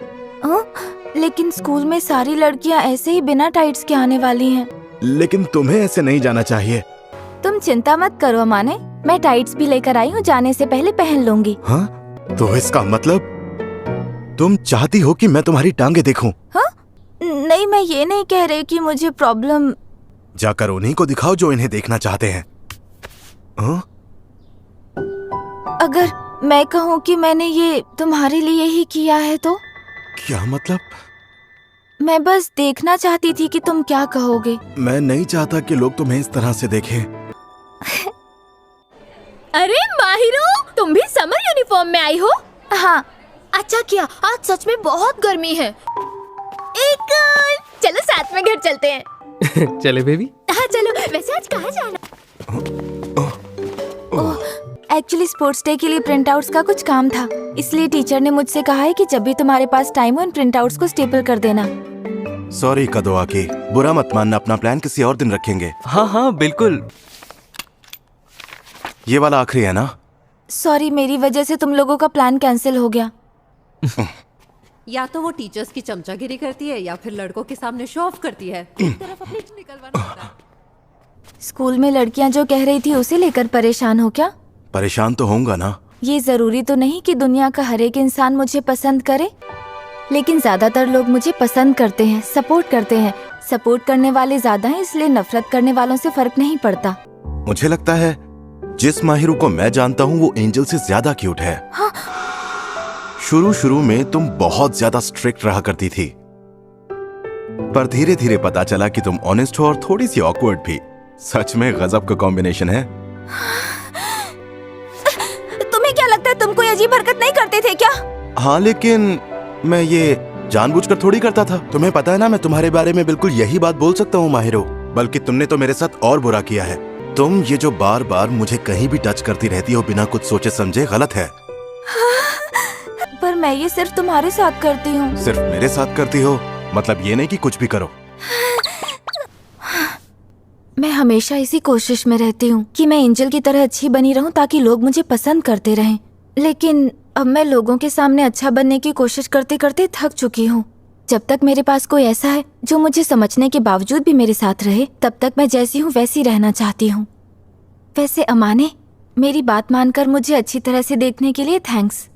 लेकिन स्कूल में सारी लड़कियाँ ऐसे ही बिना टाइट्स के आने वाली हैं। लेकिन तुम्हें ऐसे नहीं जाना चाहिए। तुम चिंता मत करो अमाने, मैं टाइट्स भी लेकर आई हूँ, जाने से पहले पहन लूंगी। हाँ? तो इसका मतलब तुम चाहती हो कि मैं तुम्हारी टांगे देखूं? हाँ? नहीं, मैं ये नहीं कह रही कि मुझे प्रॉब्लम। जाकर उन्हीं को दिखाओ जो इन्हें देखना चाहते हैं। हाँ? अगर मैं कहूँ कि मैंने ये तुम्हारे लिए ही किया है तो? क्या मतलब? मैं बस देखना चाहती थी कि तुम क्या कहोगे। मैं नहीं चाहता कि लोग तुम्हें इस तरह से देखें। अरे माहिरो, तुम भी समर यूनिफॉर्म में आई हो? हाँ। अच्छा किया, आज सच में बहुत गर्मी है। चलो साथ में घर चलते हैं। चले बेबी। हाँ चलो। वैसे आज कहाँ जाना? एक्चुअली स्पोर्ट्स डे के लिए प्रिंट आउट्स का कुछ काम था, इसलिए टीचर ने मुझसे कहा है कि जब भी तुम्हारे पास टाइम हो इन प्रिंट आउट्स को स्टेपल कर देना। सॉरी कदवा की, बुरा मत मानना, अपना प्लान किसी और दिन रखेंगे। हाँ हाँ बिल्कुल। ये वाला आखिरी है ना? सॉरी, मेरी वजह से तुम लोगों का प्लान कैंसिल हो गया। या तो वो टीचर्स की चमचागिरी करती है या फिर लड़कों के सामने शो ऑफ करती है। एक तरफ अपनी निकलवाना होता है। स्कूल में लड़कियां जो कह रही थी उसे लेकर परेशान हो क्या? परेशान तो होऊंगा ना। ये जरूरी तो नहीं कि दुनिया का हर एक इंसान मुझे पसंद करे, लेकिन ज्यादातर लोग मुझे पसंद करते हैं, सपोर्ट करते हैं। सपोर्ट करने वाले ज्यादा हैं, इसलिए नफरत करने वालों से फर्क नहीं पड़ता। मुझे लगता है जिस माहिरू को मैं जानता हूँ वो एंजल से ज्यादा क्यूट है। हाँ? शुरू में तुम बहुत ज्यादा स्ट्रिक्ट रहा करती थी, पर धीरे धीरे पता चला कि तुम ऑनेस्ट हो और थोड़ी सी ऑकवर्ड भी। सच में गजब का कॉम्बिनेशन है। तुम्हें क्या लगता है तुम कोई अजीब हरकत नहीं करते थे क्या? हाँ, लेकिन मैं ये जानबूझकर थोड़ी करता था। तुम्हें पता है ना, मैं तुम्हारे बारे में बिल्कुल यही बात बोल सकता हूँ माहिरो। बल्कि तुमने तो मेरे साथ और बुरा किया है। तुम ये जो बार बार मुझे कहीं भी टच करती रहती हो बिना कुछ सोचे समझे, गलत है। पर मैं ये सिर्फ तुम्हारे साथ करती हूँ। सिर्फ मेरे साथ करती हो? मतलब ये नहीं कि कुछ भी करो। मैं हमेशा इसी कोशिश में रहती हूँ कि मैं एंजल की तरह अच्छी बनी रहूं ताकि लोग मुझे पसंद करते रहें। लेकिन अब मैं लोगों के सामने अच्छा बनने की कोशिश करते करते थक चुकी हूँ। जब तक मेरे पास कोई ऐसा है जो मुझे समझने के बावजूद भी मेरे साथ रहे, तब तक मैं जैसी हूँ वैसी रहना चाहती हूँ। वैसे अमाने, मेरी बात मानकर मुझे अच्छी तरह से देखने के लिए थैंक्स।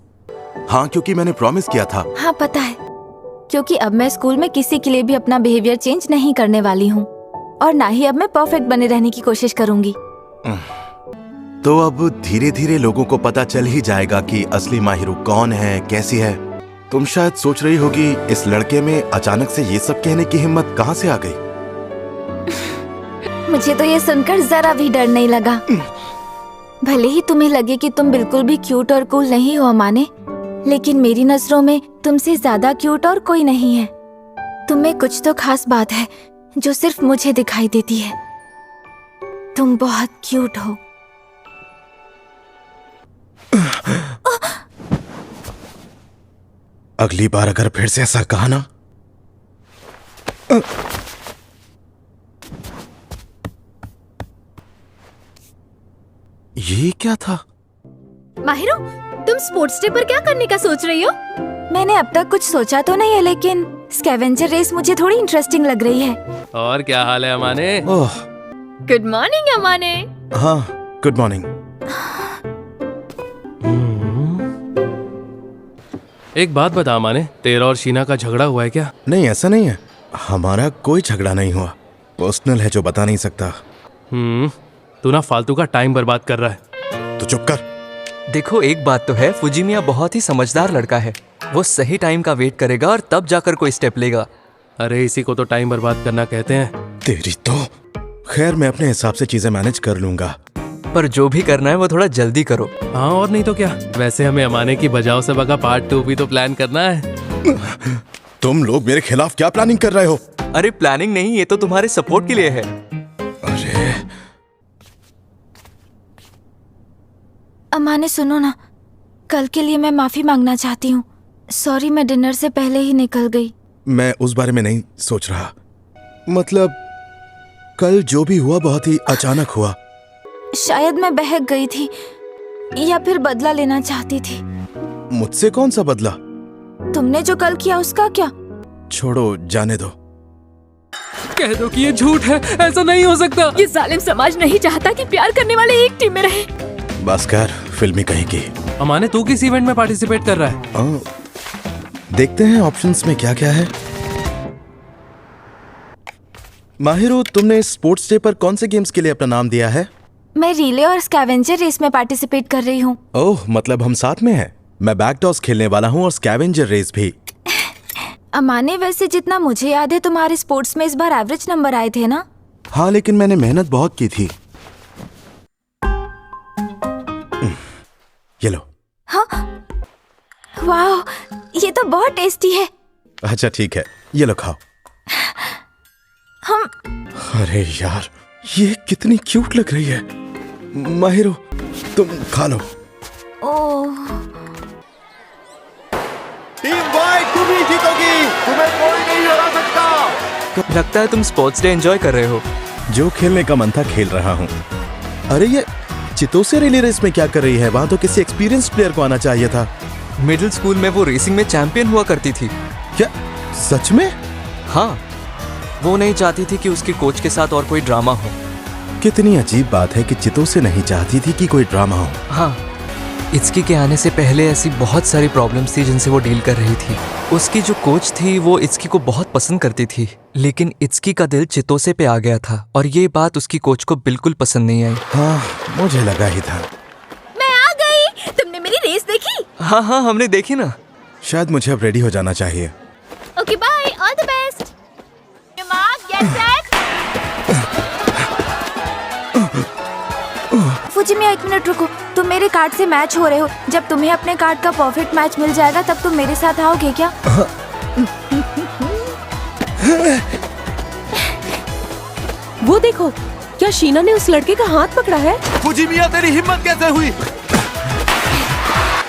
हाँ, क्योंकि मैंने प्रॉमिस किया था। हाँ पता है, क्योंकि अब मैं स्कूल में किसी के लिए भी अपना बिहेवियर चेंज नहीं करने वाली हूँ, और ना ही अब मैं परफेक्ट बने रहने की कोशिश करूंगी। तो अब धीरे धीरे लोगों को पता चल ही जाएगा कि असली माहिरू कौन है, कैसी है। तुम शायद सोच रही होगी इस लड़के में अचानक से ये सब कहने की हिम्मत कहाँ से आ गई। मुझे तो ये सुनकर जरा भी डर नहीं लगा। भले ही तुम्हें लगे कि तुम बिल्कुल भी क्यूट और कूल नहीं हो अमाने, लेकिन मेरी नजरों में तुमसे ज्यादा क्यूट और कोई नहीं है। तुम्हें कुछ तो खास बात है जो सिर्फ मुझे दिखाई देती है। तुम बहुत क्यूट हो। अगली बार अगर फिर से ऐसा कहा ना। ये क्या था? माहिरो, तुम स्पोर्ट्स डे पर क्या करने का सोच रही हो? मैंने अब तक कुछ सोचा तो नहीं है, लेकिन स्कैवेंजर रेस मुझे थोड़ी इंटरेस्टिंग लग रही है। और क्या हाल है अमाने? ओह, गुड मॉर्निंग अमाने। हाँ, गुड मॉर्निंग। एक बात बता अमाने, तेरा और शीना का झगड़ा हुआ है क्या? नहीं, ऐसा नहीं है। हमारा कोई झगड़ा नहीं हुआ। पर्सनल है जो बता नहीं सकता। तू ना फालतू का टाइम बर्बाद कर रहा है। तो चुप कर। देखो एक बात तो है, फुजिमिया बहुत ही समझदार लड़का है। वो सही टाइम का वेट करेगा और तब जाकर कोई स्टेप लेगा। अरे इसी को तो टाइम बर्बाद करना कहते हैं। तेरी तो। खैर, मैं अपने हिसाब से चीजें मैनेज कर लूंगा। पर जो भी करना है वो थोड़ा जल्दी करो। हाँ और नहीं तो क्या। वैसे हमें अमाने की बजाओ सबा का पार्ट 2 भी तो प्लान करना है। तुम लोग मेरे खिलाफ क्या प्लानिंग कर रहे हो? अरे प्लानिंग नहीं, ये तो तुम्हारे सपोर्ट के लिए है। अरे अमाने सुनो ना, कल के लिए मैं माफी मांगना चाहती हूँ। सॉरी, मैं डिनर से पहले ही निकल गई। मैं उस बारे में नहीं सोच रहा। मतलब कल जो भी हुआ बहुत ही अचानक हुआ। शायद मैं बहक गई थी या फिर बदला लेना चाहती थी। मुझसे कौन सा बदला? तुमने जो कल किया उसका क्या? छोड़ो, जाने दो। कह दो कि ये झूठ है, ऐसा नहीं हो सकता। ये जालिम समाज नहीं चाहता कि प्यार करने वाले एक टीम में रहे। बस कर, फिल्मी कहीं की। अमाने तू किस इवेंट में पार्टिसिपेट कर रहा है? देखते हैं ऑप्शंस में क्या क्या है। माहिरो, तुमने स्पोर्ट्स डे पर कौन से गेम्स के लिए अपना नाम दिया है? मैं रिले और स्कैवेंजर रेस में पार्टिसिपेट कर रही हूँ। ओह, मतलब हम साथ में हैं। मैं बैकटॉस खेलने वाला हूँ और स्कैवेंजर रेस भी। अमाने, वैसे जितना मुझे याद है तुम्हारे स्पोर्ट्स में इस बार एवरेज नंबर आए थे ना? हाँ, लेकिन मैंने मेहनत बहुत की थी। ये लो। हाँ, वाह, ये तो बहुत टेस्टी है। अच्छा ठीक है, ये लो खाओ। हम अरे यार, ये कितनी क्यूट लग रही है। माहिरो, तुम खा लो। ओह, टीम वाइट तुम ही जीतोगी, तुम्हें कोई नहीं हरा सकता। लगता है तुम स्पोर्ट्स डे एंजॉय कर रहे हो। जो खेलने का मन था खेल रहा हूँ। अरे ये चितोसे रिले रेस में क्या कर रही है? वहाँ तो किसी एक्सपीरियंस प्लेयर को आना चाहिए था। मिडिल स्कूल में वो रेसिंग में चैंपियन हुआ करती थी। क्या सच में? हाँ, वो नहीं चाहती थी कि उसके कोच के साथ और कोई ड्रामा हो। कितनी अजीब बात है कि चितोसे नहीं चाहती थी कि कोई ड्रामा हो। हाँ, इत्सुकी के आने से पहले ऐसी बहुत सारी प्रॉब्लम्स थी जिनसे वो डील कर रही थी। उसकी जो कोच थी वो इत्सुकी को बहुत पसंद करती थी, लेकिन इत्सुकी का दिल चितोसे पे आ गया था और ये बात उसकी कोच को बिल्कुल पसंद नहीं आई। हाँ, मुझे लगा ही था। मैं आ गई। तुमने मेरी रेस देखी? हाँ हाँ, हमने देखी ना। शायद मुझे अब रेडी हो जाना चाहिए। Okay bye, all the best. Get set. Fujimiya, 1 minute रुको। तुम मेरे कार्ड से मैच हो रहे हो। जब तुम्हें अपने कार्ड का परफेक्ट मैच मिल जाएगा तब तुम मेरे साथ आओगे क्या? वो देखो, क्या शीना ने उस लड़के का हाथ पकड़ा है? फुजिमिया, तेरी हिम्मत कैसे हुई?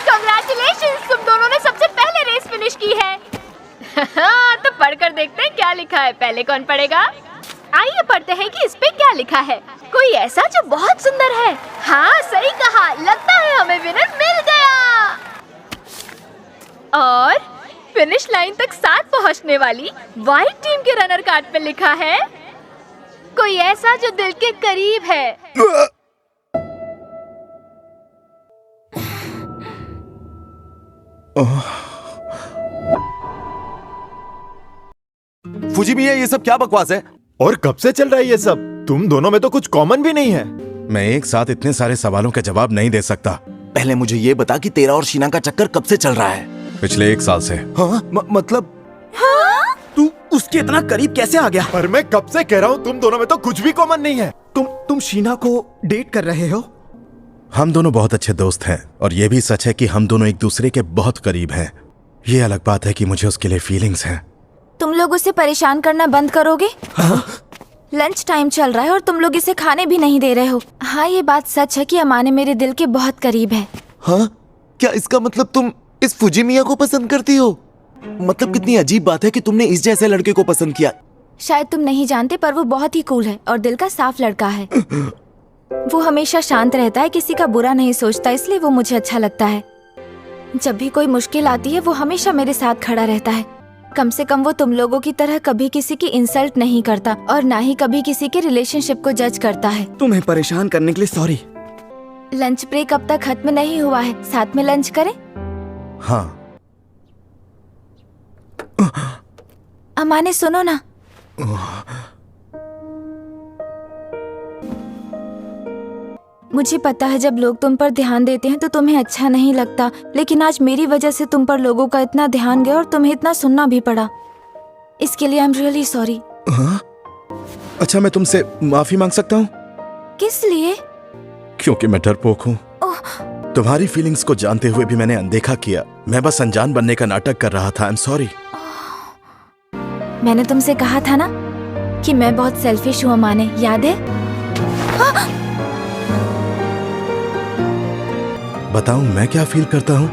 कांग्रेचुलेशंस, तुम दोनों ने सबसे पहले रेस फिनिश की है। तो पढ़कर देखते हैं क्या लिखा है। पहले कौन पढ़ेगा? आइए पढ़ते हैं कि इस पे क्या लिखा है। कोई ऐसा जो बहुत सुंदर है। हाँ, सही कहा। लगता है हमें विनर मिल गया। और फिनिश लाइन तक साथ पहुंचने वाली व्हाइट टीम के रनर कार्ड पे लिखा है, कोई ऐसा जो दिल के करीब है। फुजिमिया, ये सब क्या बकवास है? और कब से चल रहा है ये सब? तुम दोनों में तो कुछ कॉमन भी नहीं है। मैं एक साथ इतने सारे सवालों का जवाब नहीं दे सकता। पहले मुझे ये बता कि तेरा और शीना का चक्कर कब से चल रहा है? पिछले 1 साल से। हाँ? मतलब तू उसके इतना करीब कैसे आ गया? पर मैं कब से कह रहा हूँ, तुम दोनों में तो कुछ भी कॉमन नहीं है। तुम शीना को डेट कर रहे हो? हम दोनों बहुत अच्छे दोस्त हैं और ये भी सच है कि हम दोनों एक दूसरे के बहुत करीब हैं। ये अलग बात है कि मुझे उसके लिए फीलिंग्स हैं। तुम लोग उसे परेशान करना बंद करोगे? लंच टाइम चल रहा है और तुम लोग इसे खाने भी नहीं दे रहे हो। हाँ, ये बात सच है कि अमाने मेरे दिल के बहुत करीब है। हाँ? क्या इसका मतलब तुम इस फुजिमिया को पसंद करती हो? मतलब कितनी अजीब बात है कि तुमने इस जैसे लड़के को पसंद किया। शायद तुम नहीं जानते, पर वो बहुत ही कूल है और दिल का साफ लड़का है। वो हमेशा शांत रहता है, किसी का बुरा नहीं सोचता, इसलिए वो मुझे अच्छा लगता है। जब भी कोई मुश्किल आती है वो हमेशा मेरे साथ खड़ा रहता है। कम से कम वो तुम लोगों की तरह कभी किसी की इंसल्ट नहीं करता और ना ही कभी किसी के रिलेशनशिप को जज करता है। तुम्हें परेशान करने के लिए सॉरी। लंच ब्रेक अब तक खत्म नहीं हुआ है, साथ में लंच करें? हाँ। अमाने, सुनो ना। मुझे पता है जब लोग तुम पर ध्यान देते हैं तो तुम्हें अच्छा नहीं लगता, लेकिन आज मेरी वजह से तुम पर लोगों का इतना ध्यान गया और तुम्हें इतना सुनना भी पड़ा। इसके लिए आई एम रियली सॉरी। हाँ? अच्छा, मैं तुमसे माफी मांग सकता हूँ? किस लिए? क्योंकि मैं डरपोक हूँ। तुम्हारी फीलिंग्स को जानते हुए भी मैंने अनदेखा किया। मैं बस अनजान बनने का नाटक कर रहा था। I am sorry. मैंने तुमसे कहा था ना कि मैं बहुत सेल्फिश हूँ अमाने, याद है? बताऊं मैं क्या फील करता हूँ?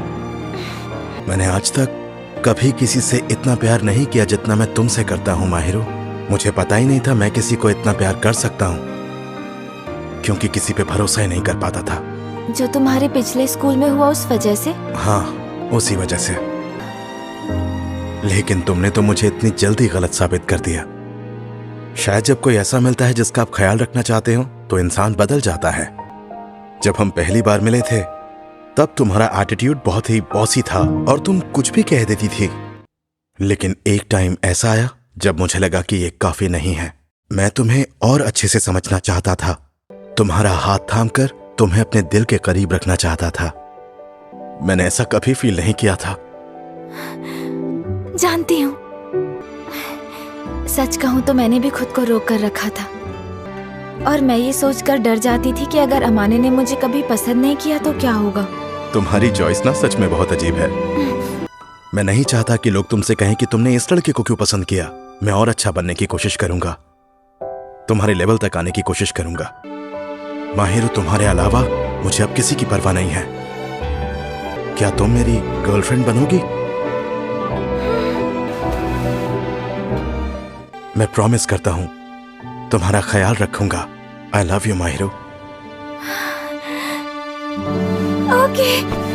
मैंने आज तक कभी किसी से इतना प्यार नहीं किया जितना मैं तुमसे करता हूँ माहिरो। मुझे पता ही नहीं था मैं किसी को इतना प्यार कर सकता हूँ, क्योंकि किसी पे भरोसा ही नहीं कर पाता था। जो तुम्हारे पिछले स्कूल में हुआ उस वजह से? हाँ, उसी वजह से। लेकिन तुमने तो मुझे इतनी जल्दी गलत साबित कर दिया। शायद जब कोई ऐसा मिलता है जिसका आप ख्याल रखना चाहते हो तो इंसान बदल जाता है। जब हम पहली बार मिले थे तब तुम्हारा एटीट्यूड बहुत ही बॉसी था और तुम कुछ भी कह देती थी। लेकिन एक टाइम ऐसा आया जब मुझे लगा कि ये काफी नहीं है। मैं तुम्हें और अच्छे से समझना चाहता था। तुम्हारा हाथ थामकर तुम्हें अपने दिल के करीब रखना चाहता था। मैंने ऐसा कभी फील नहीं किया था। जानती हूँ, सच कहूँ तो मैंने भी खुद को रोक कर रखा था और मैं ये सोचकर डर जाती थी कि अगर अमाने ने मुझे कभी पसंद नहीं किया तो क्या होगा। तुम्हारी चॉइस ना सच में बहुत अजीब है। मैं नहीं चाहता कि लोग तुमसे कहें कि तुमने इस लड़के को क्यों पसंद किया। मैं और अच्छा बनने की कोशिश करूंगा, तुम्हारे लेवल तक आने की कोशिश करूंगा। माहिर, तुम्हारे अलावा मुझे अब किसी की परवाह नहीं है। क्या तुम मेरी गर्लफ्रेंड बनोगी? मैं प्रॉमिस करता हूं तुम्हारा ख्याल रखूंगा। I love you Mahiro. Okay.